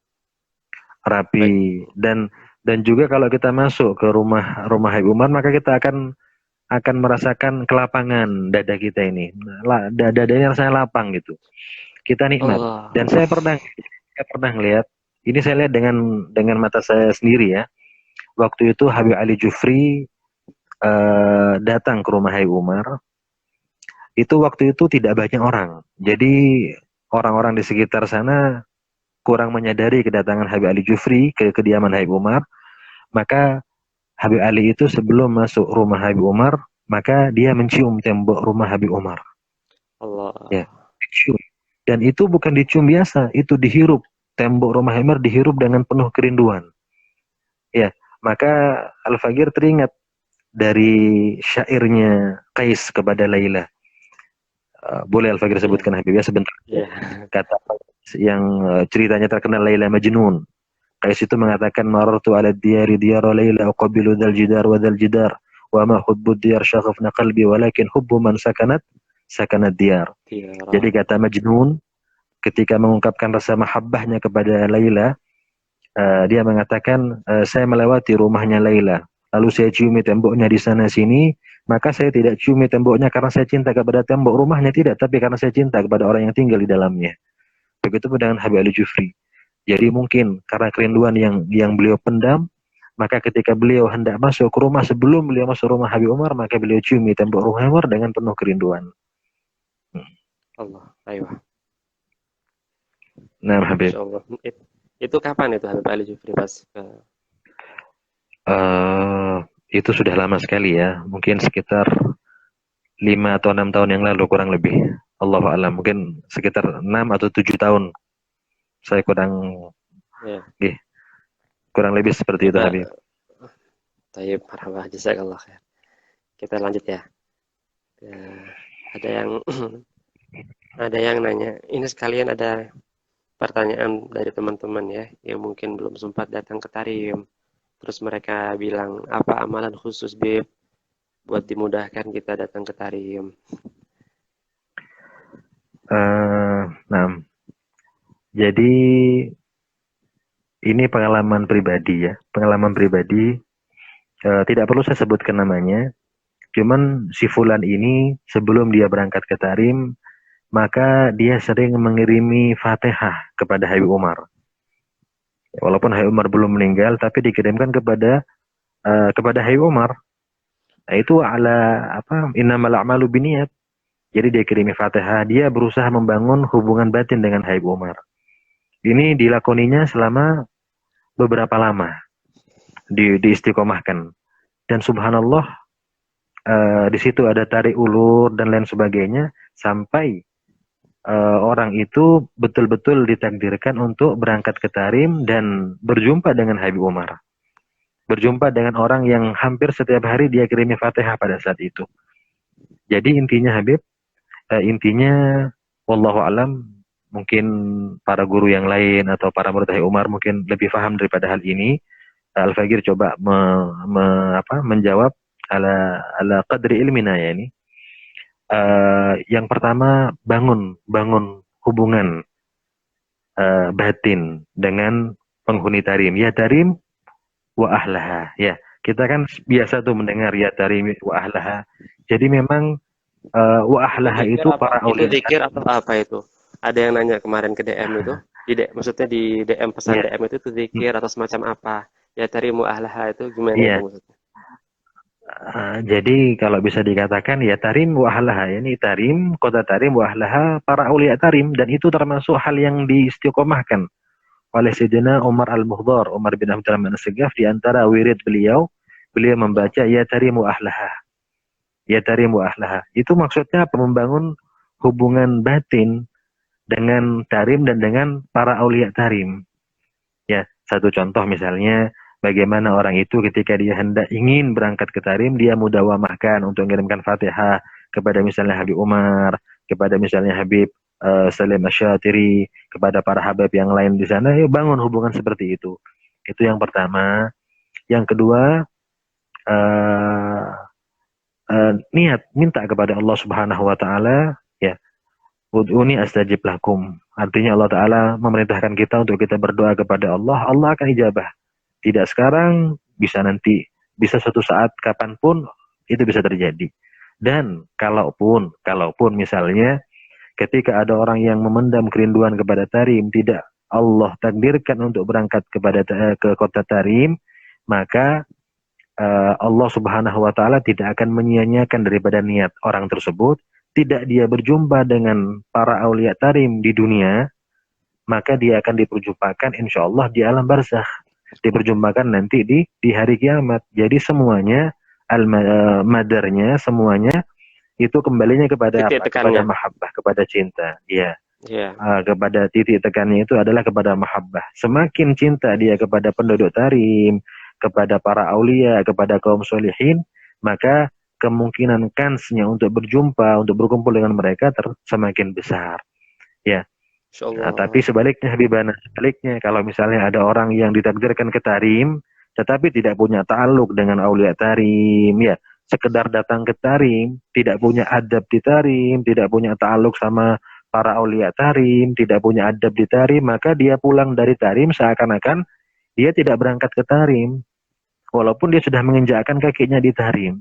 [SPEAKER 1] Rapi. Dan juga kalau kita masuk ke rumah Habib Umar, maka kita akan merasakan kelapangan dada kita ini. Dadanya rasanya lapang gitu. Kita nikmat. Dan saya pernah lihat, ini saya lihat dengan mata saya sendiri ya. Waktu itu Habib Ali Jufri datang ke rumah Habib Umar. Itu waktu itu tidak banyak orang. Jadi orang-orang di sekitar sana kurang menyadari kedatangan Habib Ali Jufri ke kediaman Habib Umar. Maka Habib Ali itu sebelum masuk rumah Habib Umar, maka dia mencium tembok rumah Habib Umar.
[SPEAKER 2] Allah.
[SPEAKER 1] Ya, dicium. Dan itu bukan dicium biasa, itu dihirup. Tembok rumah Umar dihirup dengan penuh kerinduan. Ya, maka Al-Faqir teringat dari syairnya Qais kepada Laila. Boleh Al-Faqir
[SPEAKER 2] Iya,
[SPEAKER 1] sebutkan Habib ya sebentar.
[SPEAKER 2] iya.
[SPEAKER 1] Kata yang ceritanya terkenal Laila Majnun. Qais itu mengatakan marartu ala diyari diyara Laila uqabilu dzal jidar wa dzal jidar wa ma hubbu diyar syaghafna qalbi walakin hubbu man sakanat diyar. Jadi
[SPEAKER 2] Tiara.
[SPEAKER 1] kata Majnun ketika mengungkapkan rasa mahabbahnya kepada Laila, dia mengatakan saya melewati rumahnya Laila, lalu saya ciumi temboknya di sana sini, maka saya tidak ciumi temboknya karena saya cinta kepada tembok rumahnya, tidak, tapi karena saya cinta kepada orang yang tinggal di dalamnya. Begitu pun dengan Habib Ali Jufri. Jadi mungkin karena kerinduan yang beliau pendam, maka ketika beliau hendak masuk ke rumah, sebelum beliau masuk rumah Habib Umar, maka beliau ciumi tembok rumah Umar dengan penuh kerinduan.
[SPEAKER 2] Allah. Ayo.
[SPEAKER 1] Nah, Habib.
[SPEAKER 2] Masya Allah. Itu kapan itu Habib Ali Jufri pas ke...
[SPEAKER 1] Uh, itu sudah lama sekali ya, mungkin sekitar 5 atau 6 tahun yang lalu kurang lebih. Allahu a'lam, mungkin sekitar 6 atau 7 tahun. Saya
[SPEAKER 2] Ya,
[SPEAKER 1] kurang lebih seperti itu
[SPEAKER 2] kita
[SPEAKER 1] Habib.
[SPEAKER 2] tayyib marhaba jazakallah khair. Kita lanjut ya. Ya, ada yang ada yang nanya, ini sekalian ada pertanyaan dari teman-teman ya yang mungkin belum sempat datang ke Tarim. Terus mereka bilang, apa amalan khusus Bib buat dimudahkan kita datang ke Tarim?
[SPEAKER 1] Nah, jadi ini pengalaman pribadi ya, pengalaman pribadi. Tidak perlu saya sebutkan namanya. Cuman si Fulan ini sebelum dia berangkat ke Tarim, maka dia sering mengirimi Fatihah kepada Habib Umar. Walaupun Habib Umar belum meninggal, tapi dikirimkan kepada Habib Umar. Nah, itu ala apa? Innamal a'malu binniyat. Jadi dia kirimi Fatihah, dia berusaha membangun hubungan batin dengan Habib Umar. Ini dilakoninya selama beberapa lama, diistiqomahkan. Dan subhanallah, di situ ada tarik ulur dan lain sebagainya, sampai orang itu betul-betul ditakdirkan untuk berangkat ke Tarim dan berjumpa dengan Habib Umar. Berjumpa dengan orang yang hampir setiap hari dia kirimi Fatihah pada saat itu. Jadi intinya Habib, intinya wallahu alam, mungkin para guru yang lain atau para murid Habib Umar mungkin lebih paham daripada hal ini. Al-Faqir coba menjawab ala qadri ilmina ya ini. Yang pertama, bangun hubungan batin dengan penghuni Tarim. Ya Tarim wa ahlaha. Ya, kita kan biasa tuh mendengar ya Tarim wa ahlaha. Jadi memang wa ahlaha itu para
[SPEAKER 2] Itu
[SPEAKER 1] aulia.
[SPEAKER 2] zikir atau apa itu? Ada yang nanya kemarin ke DM itu. Maksudnya di DM pesan
[SPEAKER 1] Ya,
[SPEAKER 2] DM itu tuh zikir atau semacam apa? Ya tarimu ahlaha itu gimana itu
[SPEAKER 1] iya.
[SPEAKER 2] maksudnya?
[SPEAKER 1] Jadi kalau bisa dikatakan ya Tarim wa ahlaha, ini Tarim, kota Tarim wa ahlaha, para aulia Tarim, dan itu termasuk hal yang diistiqomahkan oleh Sayyidina Umar Al-Mukhdar, Umar bin Abdul Rahman As-Segaf. Di antara wirid beliau membaca ya Tarim wa ahlaha. Ya Tarim wa ahlaha. Itu maksudnya apa? Membangun hubungan batin dengan Tarim dan dengan para aulia Tarim. Ya, satu contoh misalnya bagaimana orang itu ketika dia hendak ingin berangkat ke Tarim, dia mudawamahkan untuk mengirimkan Fatihah kepada misalnya Habib Umar, kepada misalnya Habib Salim Asyatiri, kepada para habib yang lain di sana. Ya, bangun hubungan seperti itu. Itu yang pertama. Yang kedua, niat minta kepada Allah Subhanahu wa taala, ya. Ud'uni astajib lakum. Artinya Allah Ta'ala memerintahkan kita untuk kita berdoa kepada Allah. Allah akan ijabah. Tidak sekarang, bisa nanti. Bisa suatu saat, kapanpun, itu bisa terjadi. Dan kalaupun misalnya, ketika ada orang yang memendam kerinduan kepada Tarim, tidak Allah takdirkan untuk berangkat ke kota Tarim, maka Allah Subhanahu wa Ta'ala tidak akan menyia-nyiakan daripada niat orang tersebut. Tidak dia berjumpa dengan para aulia Tarim di dunia, maka dia akan diperjumpakan insya Allah di alam barzakh. Diperjumpakan nanti di hari kiamat. Jadi semuanya madarnya semuanya itu kembalinya kepada
[SPEAKER 2] Titik
[SPEAKER 1] apa? Kepada
[SPEAKER 2] tekannya.
[SPEAKER 1] mahabbah, kepada cinta. Iya.
[SPEAKER 2] Ya,
[SPEAKER 1] Kepada titik tekannya itu adalah kepada mahabbah. Semakin cinta dia kepada penduduk Tarim, kepada para aulia, kepada kaum solihin, maka kemungkinan kansnya untuk berjumpa, untuk berkumpul dengan mereka semakin besar. Ya.
[SPEAKER 2] Insya
[SPEAKER 1] Tapi
[SPEAKER 2] Allah.
[SPEAKER 1] sebaliknya Habibana, sebaliknya kalau misalnya ada orang yang ditakdirkan ke Tarim, tetapi tidak punya ta'aluk dengan aulia Tarim, ya, sekedar datang ke Tarim, tidak punya adab di Tarim, tidak punya ta'aluk sama para aulia Tarim, tidak punya adab di Tarim, maka dia pulang dari Tarim seakan-akan dia tidak berangkat ke Tarim, walaupun dia sudah menginjakkan kakinya di Tarim.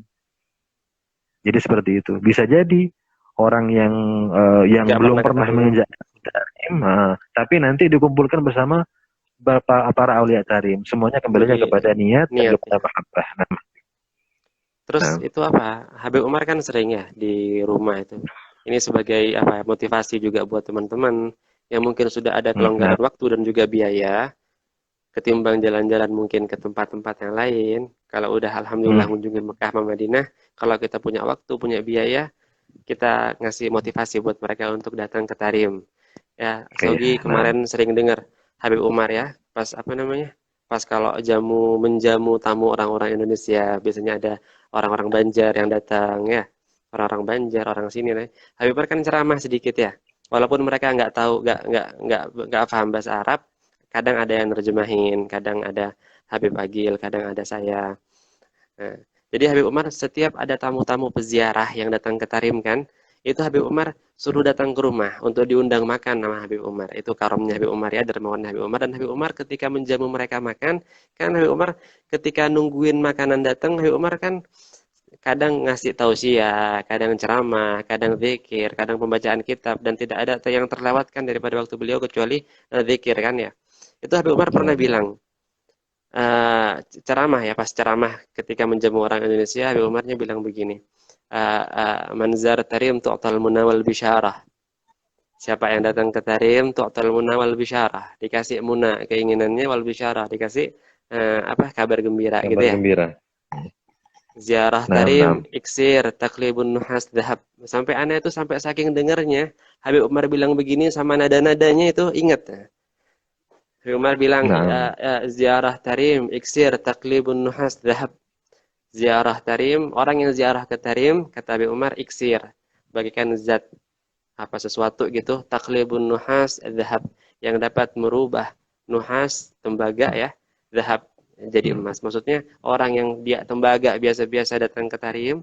[SPEAKER 1] Jadi seperti itu. Bisa jadi orang yang
[SPEAKER 2] Nggak
[SPEAKER 1] belum
[SPEAKER 2] pernah ke
[SPEAKER 1] pernah
[SPEAKER 2] Tarim.
[SPEAKER 1] menginjakkan Tarim, tapi nanti dikumpulkan bersama para aulia Tarim. Semuanya kembalinya
[SPEAKER 2] Jadi
[SPEAKER 1] kepada niat dan
[SPEAKER 2] niat
[SPEAKER 1] kepada
[SPEAKER 2] ya.
[SPEAKER 1] mahabbah.
[SPEAKER 2] Terus
[SPEAKER 1] Nah,
[SPEAKER 2] itu apa? Habib Umar kan sering ya di rumah itu. Ini sebagai apa? Motivasi juga buat teman-teman yang mungkin sudah ada
[SPEAKER 1] nah,
[SPEAKER 2] kelonggaran waktu dan juga biaya ketimbang jalan-jalan mungkin ke tempat-tempat yang lain. Kalau udah alhamdulillah
[SPEAKER 1] hmm,
[SPEAKER 2] kunjungi Mekah sama Madinah, kalau kita punya waktu, punya biaya, kita ngasih motivasi buat mereka untuk datang ke Tarim. Ya,
[SPEAKER 1] oke,
[SPEAKER 2] Sogi
[SPEAKER 1] nah,
[SPEAKER 2] kemarin sering dengar Habib Umar ya, pas apa namanya? Pas kalau jamu menjamu tamu orang-orang Indonesia, biasanya ada orang-orang Banjar yang datang ya, orang-orang Banjar, orang sini nih. Habib Umar kan ceramah sedikit ya, walaupun mereka nggak tahu, nggak paham bahasa Arab, kadang ada yang nerjemahin, kadang ada Habib Agil, kadang ada saya. Nah, jadi Habib Umar setiap ada tamu-tamu peziarah yang datang ke Tarim kan, itu Habib Umar suruh datang ke rumah untuk diundang makan nama Habib Umar. Itu karomnya Habib Umar ya, dermawan Habib Umar. Dan Habib Umar ketika menjamu mereka makan, kan Habib Umar ketika nungguin makanan datang, Habib Umar kan kadang ngasih tausiah, kadang ceramah, kadang zikir, kadang pembacaan kitab, dan tidak ada yang terlewatkan daripada waktu beliau kecuali zikir kan ya. Itu Habib Umar pernah
[SPEAKER 1] ya,
[SPEAKER 2] bilang, eh, ceramah ya, pas ceramah ketika menjamu orang Indonesia, Habib Umarnya bilang begini, manzar tarim tu'tal munawal bisyarah. Siapa yang datang ke tarim tu'tal munawal bisyarah, dikasih muna keinginannya, wal bisyarah dikasih apa, kabar gembira gitu
[SPEAKER 1] kabar
[SPEAKER 2] ya.
[SPEAKER 1] gembira.
[SPEAKER 2] Ziarah
[SPEAKER 1] Nah,
[SPEAKER 2] tarim
[SPEAKER 1] nah,
[SPEAKER 2] iksir taklibun nuhas dahab. Sampai aneh itu sampai saking dengarnya Habib Umar bilang begini sama nada-nadanya itu ingat. Habib Umar bilang,
[SPEAKER 1] nah,
[SPEAKER 2] ziarah tarim iksir taklibun nuhas dahab. Ziarah Tarim, orang yang ziarah ke Tarim, kata Abi Umar, iksir, bagikan zat apa sesuatu gitu, taklibun nuhas zahab, yang dapat merubah nuhas tembaga ya, zahab jadi emas. Maksudnya orang yang dia tembaga biasa-biasa datang ke Tarim,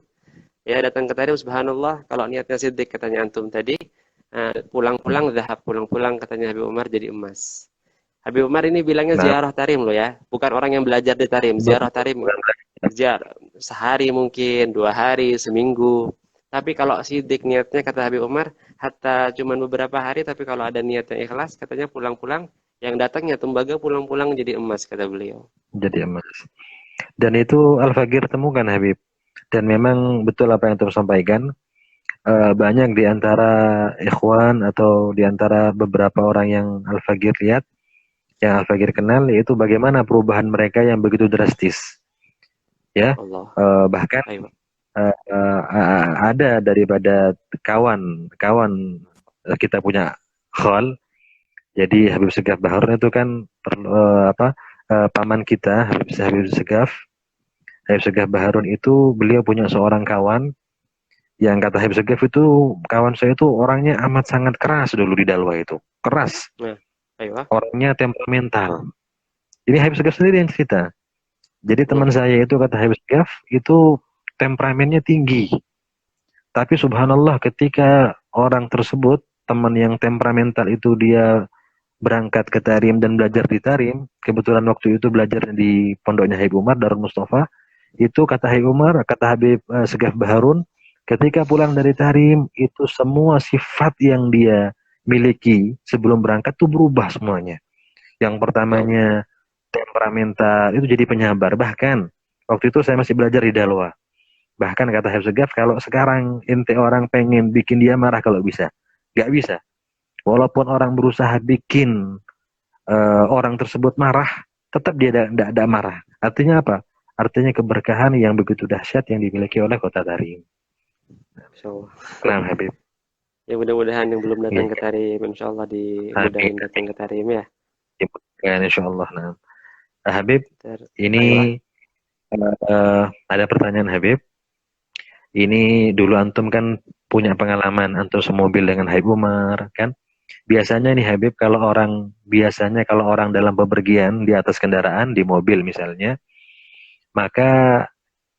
[SPEAKER 2] ya datang ke Tarim, subhanallah, kalau niatnya sidik katanya antum tadi, pulang-pulang zahab, pulang-pulang katanya Habib Umar jadi emas. Habib Umar ini bilangnya
[SPEAKER 1] nah,
[SPEAKER 2] ziarah Tarim loh ya, bukan orang yang belajar di Tarim, ziarah Tarim ziarah sehari mungkin, 2 hari, seminggu. Tapi kalau sidik niatnya kata Habib Umar, hatta cuman beberapa hari, tapi kalau ada niat yang ikhlas, katanya pulang-pulang, yang datangnya tembaga pulang-pulang jadi emas, kata beliau.
[SPEAKER 1] jadi emas. Dan itu Al-Faqir temukan Habib. Dan memang betul apa yang tersampaikan. Banyak di antara ikhwan atau di antara beberapa orang yang Al-Faqir lihat, yang Al-Faqir kenal, yaitu bagaimana perubahan mereka yang begitu drastis. Ya,
[SPEAKER 2] Allah.
[SPEAKER 1] bahkan
[SPEAKER 2] Ayo.
[SPEAKER 1] ada daripada kawan-kawan kita punya khol. Jadi Habib Segaf Baharun itu kan paman kita Habib Segaf. Habib Segaf Baharun itu beliau punya seorang kawan yang kata Habib Segaf itu kawan saya itu orangnya amat sangat keras dulu di Dalwa itu. Keras,
[SPEAKER 2] Nah, ayo.
[SPEAKER 1] orangnya temperamental. Ini Habib Segaf sendiri yang cerita. Jadi teman
[SPEAKER 2] Hmm.
[SPEAKER 1] saya itu kata Habib Segaf itu temperamennya tinggi. Tapi subhanallah ketika orang tersebut, teman yang temperamental itu dia berangkat ke Tarim dan belajar di Tarim, kebetulan waktu itu belajar di pondoknya Habib Umar, Darul Mustafa, itu kata Habib Umar, kata Habib Segaf Baharun, ketika pulang dari Tarim, itu semua sifat yang dia miliki sebelum berangkat tuh berubah semuanya. Yang
[SPEAKER 2] Ya Allah.
[SPEAKER 1] pertamanya temperamental, itu jadi penyabar. Bahkan, waktu itu saya masih belajar di Dalwa. Bahkan kata Habib Segaf, kalau sekarang ente orang pengen bikin dia marah kalau bisa. Gak bisa. Walaupun orang berusaha bikin orang tersebut marah, tetap dia tidak marah. Artinya apa? artinya keberkahan yang begitu dahsyat yang dimiliki oleh kota Tarim.
[SPEAKER 2] Insya Allah.
[SPEAKER 1] Nah, Habib.
[SPEAKER 2] Ya mudah-mudahan yang belum
[SPEAKER 1] Ya,
[SPEAKER 2] datang ke Tarim, insya Allah
[SPEAKER 1] amin.
[SPEAKER 2] dimudahin datang ke Tarim ya.
[SPEAKER 1] Ya, insya Allah. Nah, Habib,
[SPEAKER 2] Ayolah.
[SPEAKER 1] ini ada pertanyaan Habib. Ini dulu antum kan punya pengalaman antum semobil dengan Habib Umar kan? Biasanya nih Habib, kalau orang dalam bepergian di atas kendaraan di mobil misalnya, maka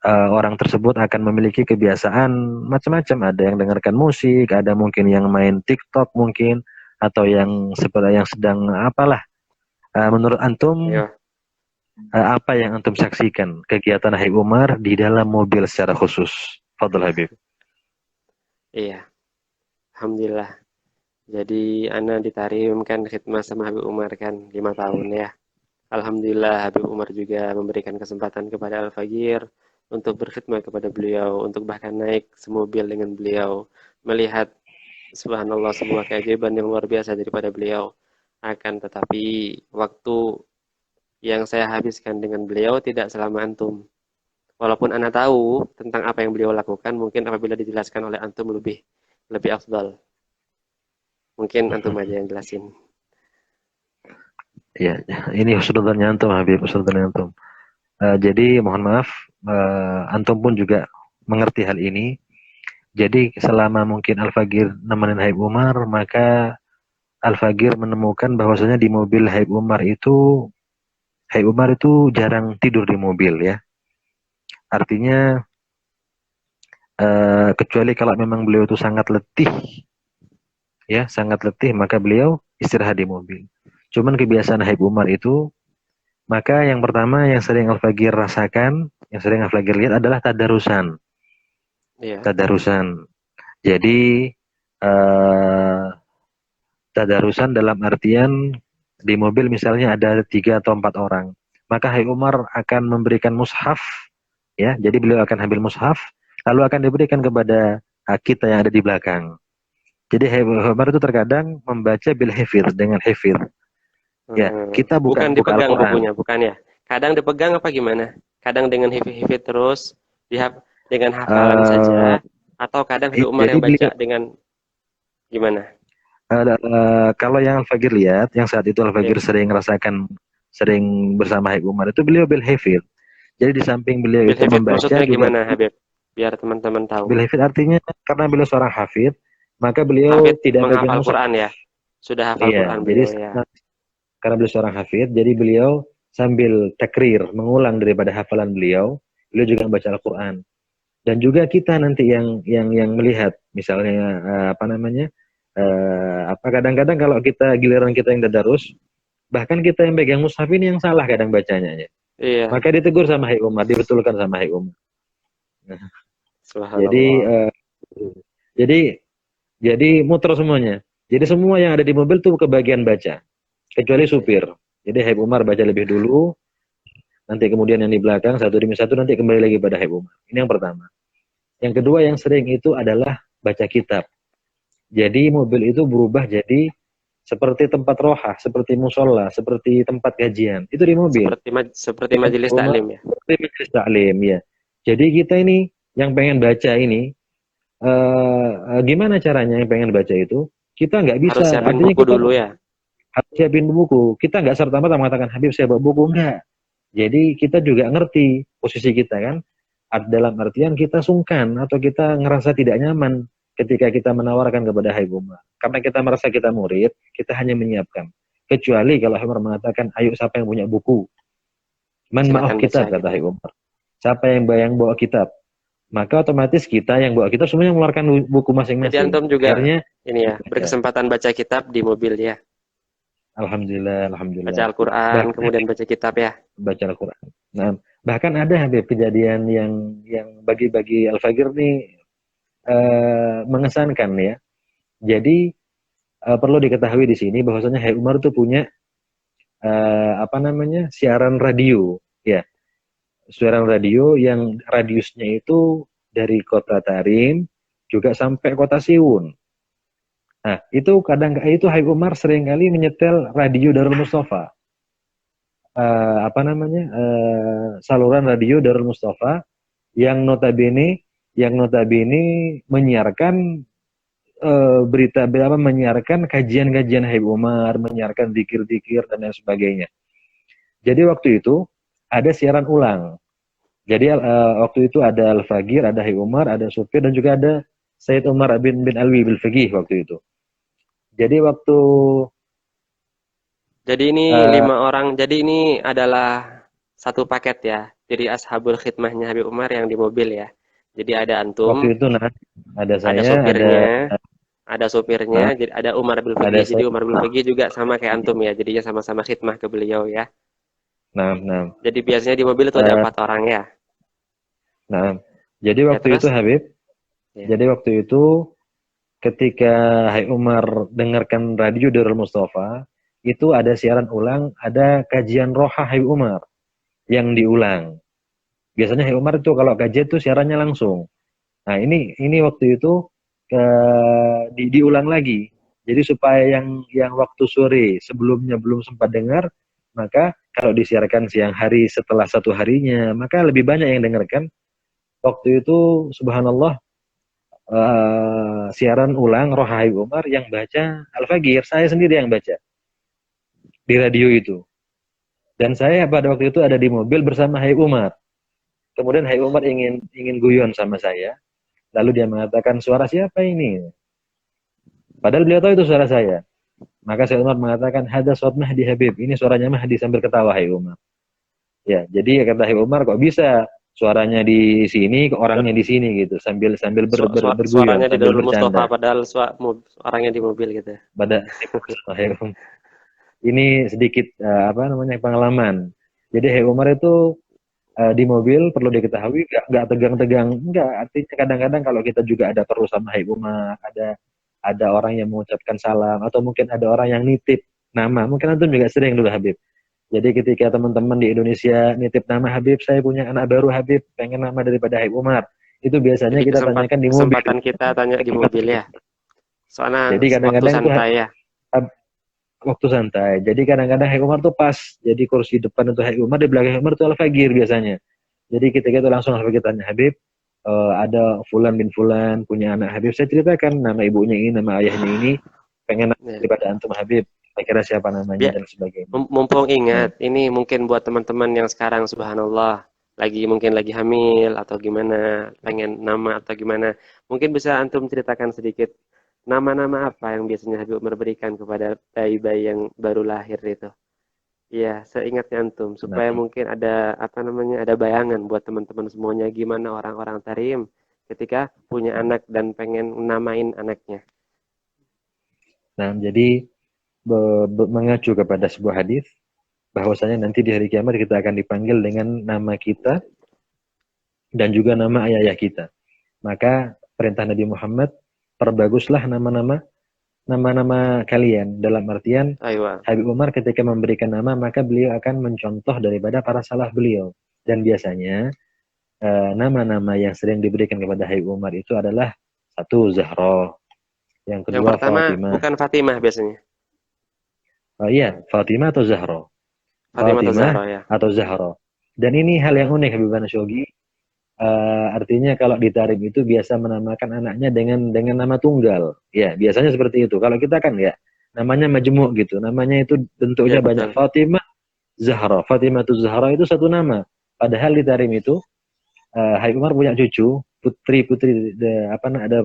[SPEAKER 1] orang tersebut akan memiliki kebiasaan macam-macam. Ada yang dengarkan musik, ada mungkin yang main TikTok mungkin, atau yang seperti yang sedang apalah. Menurut antum,
[SPEAKER 2] Ayo.
[SPEAKER 1] apa yang antum saksikan kegiatan Habib Umar di dalam mobil secara khusus? Fadl Habib.
[SPEAKER 2] Iya. Alhamdulillah. Jadi Ana ditarim kan khidmat sama Habib Umar kan 5 tahun ya. Alhamdulillah Habib Umar juga memberikan kesempatan kepada Al-Fagir untuk berkhidmat kepada beliau, untuk bahkan naik semobil dengan beliau, melihat subhanallah sebuah keajaiban yang luar biasa daripada beliau. Akan tetapi waktu yang saya habiskan dengan beliau tidak selama antum. Walaupun Ana tahu tentang apa yang beliau lakukan, mungkin apabila dijelaskan oleh antum lebih lebih afdal. Mungkin antum aja yang jelasin.
[SPEAKER 1] Ya, ini husnudzannya antum Habib, husnudzannya antum. Jadi mohon maaf, antum pun juga mengerti hal ini. Jadi selama mungkin Al-Fagir nemenin Habib Umar, maka Al-Fagir menemukan bahwasanya di mobil Habib Umar itu jarang tidur di mobil ya. Artinya kecuali kalau memang beliau itu sangat letih, ya sangat letih, maka beliau istirahat di mobil. Cuman kebiasaan Habib Umar itu, maka yang pertama yang sering Al-Fagir rasakan, yang sering Al-Fagir lihat adalah tadarusan.
[SPEAKER 2] Iya.
[SPEAKER 1] Tadarusan. Jadi eh, tadarusan dalam artian di mobil misalnya ada 3 atau 4 orang, maka Habib Umar akan memberikan mushaf, ya. Jadi beliau akan ambil mushaf, lalu akan diberikan kepada kita yang ada di belakang. Jadi Habib Umar itu terkadang membaca bil hifdz dengan hifdz. Ya, kita
[SPEAKER 2] Bukan
[SPEAKER 1] buka
[SPEAKER 2] dipegang
[SPEAKER 1] Al-Quran.
[SPEAKER 2] bukunya, bukan ya? Kadang dipegang apa gimana? Kadang dengan hifit-hifit terus, dengan hafalan
[SPEAKER 1] Uh,
[SPEAKER 2] saja, atau kadang Habib Umar
[SPEAKER 1] jadi
[SPEAKER 2] yang baca
[SPEAKER 1] beliau
[SPEAKER 2] dengan gimana?
[SPEAKER 1] kalau yang Al-Fagir lihat, yang saat itu
[SPEAKER 2] Ya,
[SPEAKER 1] Al-Fagir sering bersama Habib Umar itu beliau bil hifdz. Jadi di samping beliau
[SPEAKER 2] bil
[SPEAKER 1] itu
[SPEAKER 2] hifit
[SPEAKER 1] membaca
[SPEAKER 2] maksudnya
[SPEAKER 1] juga
[SPEAKER 2] gimana, Habib? Biar teman-teman tahu.
[SPEAKER 1] bil hifdz artinya karena beliau seorang hafidh, maka beliau
[SPEAKER 2] Hafid
[SPEAKER 1] tidak pegang
[SPEAKER 2] menghafal
[SPEAKER 1] mushaf.
[SPEAKER 2] Quran ya? Sudah hafal
[SPEAKER 1] Iya,
[SPEAKER 2] Quran
[SPEAKER 1] jadi
[SPEAKER 2] beliau ya.
[SPEAKER 1] karena beliau seorang hafidh, jadi beliau sambil takrir, mengulang daripada hafalan beliau juga membaca Al-Quran. Dan juga kita nanti yang melihat, misalnya apa namanya, apa kadang-kadang kalau kita giliran kita yang tadarus, bahkan kita yang pegang mushaf ini yang salah kadang bacanya, ya.
[SPEAKER 2] Iya,
[SPEAKER 1] Maka ditegur sama Haik Umar, dibetulkan sama Haik Umar. Nah, jadi
[SPEAKER 2] subhanallah.
[SPEAKER 1] jadi jadi muter semuanya. Jadi semua yang ada di mobil tuh kebagian baca, kecuali supir. Jadi Haib Umar baca lebih dulu, nanti kemudian yang di belakang satu demi satu nanti kembali lagi pada Haib Umar. Ini yang pertama. Yang kedua yang sering itu adalah baca kitab. Jadi mobil itu berubah jadi seperti tempat rohah, seperti musola, seperti tempat kajian. Itu di mobil.
[SPEAKER 2] Seperti
[SPEAKER 1] Jadi
[SPEAKER 2] majelis
[SPEAKER 1] rumah
[SPEAKER 2] taklim ya.
[SPEAKER 1] seperti majelis taklim, ya. Jadi kita ini yang pengen baca ini, gimana caranya yang pengen baca itu? Kita nggak
[SPEAKER 2] Harus
[SPEAKER 1] bisa.
[SPEAKER 2] siapin
[SPEAKER 1] Artinya
[SPEAKER 2] buku
[SPEAKER 1] kita
[SPEAKER 2] dulu ya.
[SPEAKER 1] harus siapin buku. Kita nggak serta-merta mengatakan Habib saya bawa buku, enggak. Jadi kita juga ngerti posisi kita kan. Dalam artian kita sungkan atau kita ngerasa tidak nyaman ketika kita menawarkan kepada Habib Umar. Karena kita merasa kita murid, kita hanya menyiapkan. Kecuali kalau Habib Umar mengatakan, ayo siapa yang punya buku? Man maaf
[SPEAKER 2] Silakan baca
[SPEAKER 1] kitab, kata
[SPEAKER 2] gitu ya.
[SPEAKER 1] Habib Umar. Siapa yang bawa kitab? Maka otomatis kita yang bawa kitab semuanya mengeluarkan buku
[SPEAKER 2] Jadi
[SPEAKER 1] masing-masing.
[SPEAKER 2] antum juga
[SPEAKER 1] Akhirnya,
[SPEAKER 2] ini ya,
[SPEAKER 1] ya,
[SPEAKER 2] berkesempatan baca kitab di mobil ya.
[SPEAKER 1] Alhamdulillah,
[SPEAKER 2] Baca
[SPEAKER 1] Alhamdulillah.
[SPEAKER 2] Al-Quran,
[SPEAKER 1] Bahkan
[SPEAKER 2] kemudian baca kitab ya.
[SPEAKER 1] baca Al-Quran. Nah, bahkan ada Habib kejadian yang bagi-bagi Al-Fagir nih mengesankan ya. Jadi perlu diketahui di sini bahwasanya Habib Umar itu punya apa namanya, siaran radio, ya, siaran radio yang radiusnya itu dari kota Tarim juga sampai kota Siwun. Nah, itu kadang itu Habib Umar seringkali menyetel radio Darul Mustafa. apa namanya, saluran radio Darul Mustafa yang notabene menyiarkan berita apa, menyiarkan kajian-kajian Habib Umar, menyiarkan zikir-zikir dan lain sebagainya. Jadi waktu itu ada siaran ulang. Jadi waktu itu ada Al-Fagir, ada Habib Umar, ada Supir, dan juga ada Sayyid Umar bin Alwi bil Faqih waktu itu. Jadi waktu
[SPEAKER 2] Jadi ini
[SPEAKER 1] uh,
[SPEAKER 2] 5 orang. Jadi ini adalah satu paket ya. Jadi ashabul khidmahnya Habib Umar yang di mobil ya. Jadi ada antum,
[SPEAKER 1] waktu itu nah ada
[SPEAKER 2] ada
[SPEAKER 1] saya,
[SPEAKER 2] sopirnya, ada sopirnya,
[SPEAKER 1] nah,
[SPEAKER 2] jadi ada Umar bin
[SPEAKER 1] ada
[SPEAKER 2] Faqih. Jadi
[SPEAKER 1] saya,
[SPEAKER 2] Umar bin Faqih juga sama kayak antum ya. Jadinya sama-sama khidmah ke beliau ya.
[SPEAKER 1] nah,
[SPEAKER 2] Jadi biasanya di mobil itu ada
[SPEAKER 1] uh,
[SPEAKER 2] 4 orang ya.
[SPEAKER 1] nah. Jadi
[SPEAKER 2] Ya
[SPEAKER 1] waktu itu
[SPEAKER 2] terus?
[SPEAKER 1] Habib,
[SPEAKER 2] Ya.
[SPEAKER 1] jadi waktu itu ketika Hai Umar dengarkan radio Darul Mustafa, itu ada siaran ulang, ada kajian roha Hai Umar yang diulang. Biasanya Hai Umar itu kalau kajian itu siarannya langsung. Nah, ini waktu itu diulang lagi. Jadi supaya yang waktu sore sebelumnya belum sempat dengar, maka kalau disiarkan siang hari setelah satu harinya, maka lebih banyak yang dengarkan. Waktu itu subhanallah, siaran ulang Roh Habib Umar yang baca Al-Fagir, saya sendiri yang baca di radio itu. Dan saya pada waktu itu ada di mobil bersama Habib Umar. Kemudian Habib Umar ingin ingin guyon sama saya. Lalu dia mengatakan, suara siapa ini? Padahal beliau tahu itu suara saya. Maka Syekh Umar mengatakan, hada suat Mahdi Habib. Ini suaranya Mahdi, sambil ketawa Habib Umar. Ya, jadi kata Habib Umar, kok bisa suaranya di sini, kok orangnya di sini gitu, sambil sambil berguyon,
[SPEAKER 2] Suaranya di
[SPEAKER 1] sambil
[SPEAKER 2] Darul Mustafa
[SPEAKER 1] bercanda.
[SPEAKER 2] padahal orangnya di mobil gitu.
[SPEAKER 1] Pada ini sedikit apa namanya, pengalaman. Jadi Habib Umar itu di mobil perlu diketahui nggak tegang-tegang, enggak. Artinya kadang-kadang kalau kita juga ada perlu sama Habib Umar, ada orang yang mengucapkan salam, atau mungkin ada orang yang nitip nama. Mungkin antum juga sering dulu Habib. Jadi ketika teman-teman di Indonesia nitip nama Habib, saya punya anak baru Habib, pengen nama daripada Habib Umar. Itu biasanya
[SPEAKER 2] Jadi
[SPEAKER 1] kita tanyakan di mobil.
[SPEAKER 2] kesempatan kita tanya di mobil ya. Soalnya
[SPEAKER 1] Jadi
[SPEAKER 2] waktu
[SPEAKER 1] kadang-kadang itu
[SPEAKER 2] santai ya.
[SPEAKER 1] waktu santai. Jadi kadang-kadang Habib Umar tuh pas. Jadi kursi depan itu Habib Umar, di belakang Habib Umar itu Al-Fagir biasanya. Jadi ketika itu langsung Al-Fagir tanya, Habib, ada Fulan bin Fulan punya anak Habib. Saya ceritakan nama ibunya ini, nama ayahnya ini, pengen nama
[SPEAKER 2] Ya.
[SPEAKER 1] daripada antum Habib. Kira-kira siapa namanya
[SPEAKER 2] Biar
[SPEAKER 1] dan sebagainya.
[SPEAKER 2] mumpung
[SPEAKER 1] Nah,
[SPEAKER 2] ingat, ini mungkin buat teman-teman yang sekarang subhanallah mungkin lagi hamil atau gimana, pengen nama atau gimana. Mungkin bisa antum ceritakan sedikit nama-nama apa yang biasanya Habib Umar berikan kepada bayi-bayi yang baru lahir itu. Iya, seingatnya antum
[SPEAKER 1] nah,
[SPEAKER 2] supaya mungkin ada apa namanya, ada bayangan buat teman-teman semuanya gimana orang-orang Tarim ketika punya anak dan pengen namain anaknya.
[SPEAKER 1] nah, jadi mengacu kepada sebuah hadis bahwasanya nanti di hari kiamat kita akan dipanggil dengan nama kita dan juga nama ayah-ayah kita. Maka perintah Nabi Muhammad, perbaguslah nama-nama kalian, dalam artian
[SPEAKER 2] Ayo.
[SPEAKER 1] Habib Umar ketika memberikan nama maka beliau akan mencontoh daripada para salaf beliau. Dan biasanya nama-nama yang sering diberikan kepada Habib Umar itu adalah satu Zahra, yang
[SPEAKER 2] Yang
[SPEAKER 1] kedua
[SPEAKER 2] pertama
[SPEAKER 1] Fatimah.
[SPEAKER 2] bukan Fatimah biasanya.
[SPEAKER 1] Iya, Fatimah atau Zahra.
[SPEAKER 2] Fatimah atau
[SPEAKER 1] Fatimah
[SPEAKER 2] Zahra ya.
[SPEAKER 1] atau Zahra. Dan ini hal yang unik Habib Shogi. Artinya kalau di Tarim itu biasa menamakan anaknya dengan nama tunggal. Ya, biasanya seperti itu. Kalau kita kan ya namanya majemuk gitu. Namanya itu
[SPEAKER 2] Ya
[SPEAKER 1] bentuknya banyak.
[SPEAKER 2] betul.
[SPEAKER 1] Fatimah Zahra. Fatimah itu Zahra itu satu nama. Padahal di Tarim itu Habib Umar punya cucu, putri-putri apa ada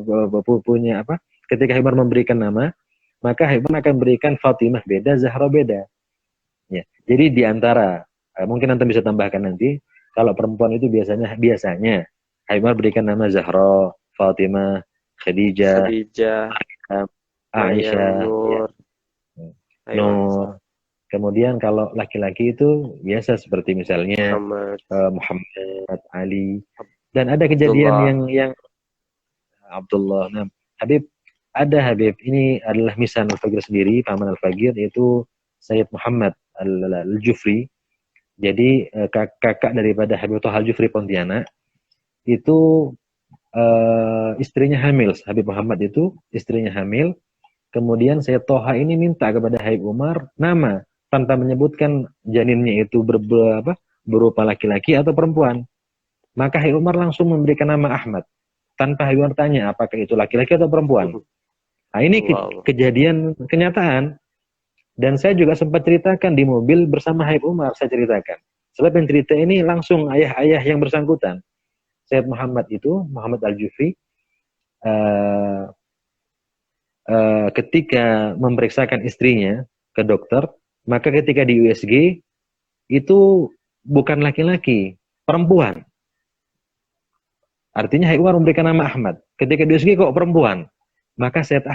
[SPEAKER 1] punya apa? Ketika Habib Umar memberikan nama, maka Habib Umar akan berikan Fatimah beda, Zahra beda. Ya. Jadi di antara mungkin nanti bisa tambahkan nanti, kalau perempuan itu biasanya Haimar berikan nama Zahra, Fatimah, Khadijah,
[SPEAKER 2] Khadijah, Maryam,
[SPEAKER 1] Aisyah, ya,
[SPEAKER 2] Nur. Ayo.
[SPEAKER 1] Nur. Kemudian kalau laki-laki itu biasa seperti misalnya
[SPEAKER 2] Muhammad,
[SPEAKER 1] Muhammad, Ali. Dan ada kejadian
[SPEAKER 2] Abdullah.
[SPEAKER 1] yang Abdullah. Nah, Habib Habib ini adalah misan Al-Fagir sendiri, paman Al-Fagir yaitu Sayyid Muhammad Al-Jufri. Jadi kakak daripada Habib Toha Al-Jufri Pontianak itu istrinya hamil. Habib Muhammad itu istrinya hamil. Kemudian Sayyid Toha ini minta kepada Habib Umar nama. tanpa menyebutkan janinnya itu berupa laki-laki atau perempuan. Maka Habib Umar langsung memberikan nama Ahmad tanpa Habib Umar tanya apakah itu laki-laki atau perempuan. Nah, ini
[SPEAKER 2] Allah.
[SPEAKER 1] kejadian kenyataan. Dan saya juga sempat ceritakan di mobil bersama Habib Umar, saya ceritakan. Sebab yang cerita ini langsung ayah-ayah yang bersangkutan. Sayyid Muhammad itu, Muhammad Al-Jufri, ketika memeriksakan istrinya ke dokter, maka ketika di USG itu bukan laki-laki, perempuan. Artinya Habib Umar memberikan nama Ahmad. Ketika di USG kok perempuan, maka Sayyid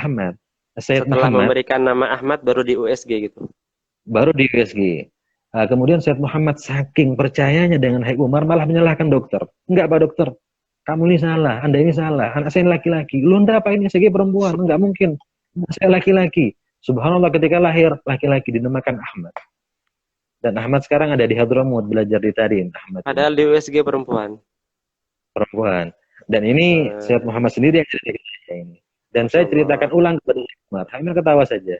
[SPEAKER 2] Setelah
[SPEAKER 1] Muhammad
[SPEAKER 2] memberikan nama Ahmad baru di USG gitu.
[SPEAKER 1] baru di USG. Kemudian Sayyid Muhammad saking percayanya dengan Habib Umar malah menyalahkan dokter. Enggak Pak Dokter, kamu ini salah, Anda ini salah, anak saya laki-laki. Lu enggak apa ini USG perempuan, enggak mungkin. Saya laki-laki. Subhanallah ketika lahir laki-laki dinamakan Ahmad. Dan Ahmad sekarang ada di Hadramut belajar di Tarin. Ahmad ini
[SPEAKER 2] Padahal di USG perempuan.
[SPEAKER 1] perempuan. Dan ini Sayyid Muhammad sendiri yang cerita ini. Dan
[SPEAKER 2] Masya
[SPEAKER 1] saya
[SPEAKER 2] Allah.
[SPEAKER 1] ceritakan ulang kepada Sayyid Umar. Hanya ketawa saja.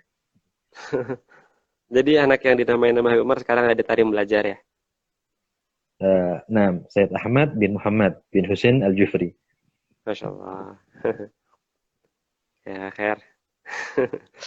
[SPEAKER 2] Jadi anak yang dinamai nama Habib Umar sekarang ada di Tarim belajar ya.
[SPEAKER 1] Nah, Sayyid Ahmad bin Muhammad bin Husain Al-Jufri.
[SPEAKER 2] Masya Allah. Ya, khair.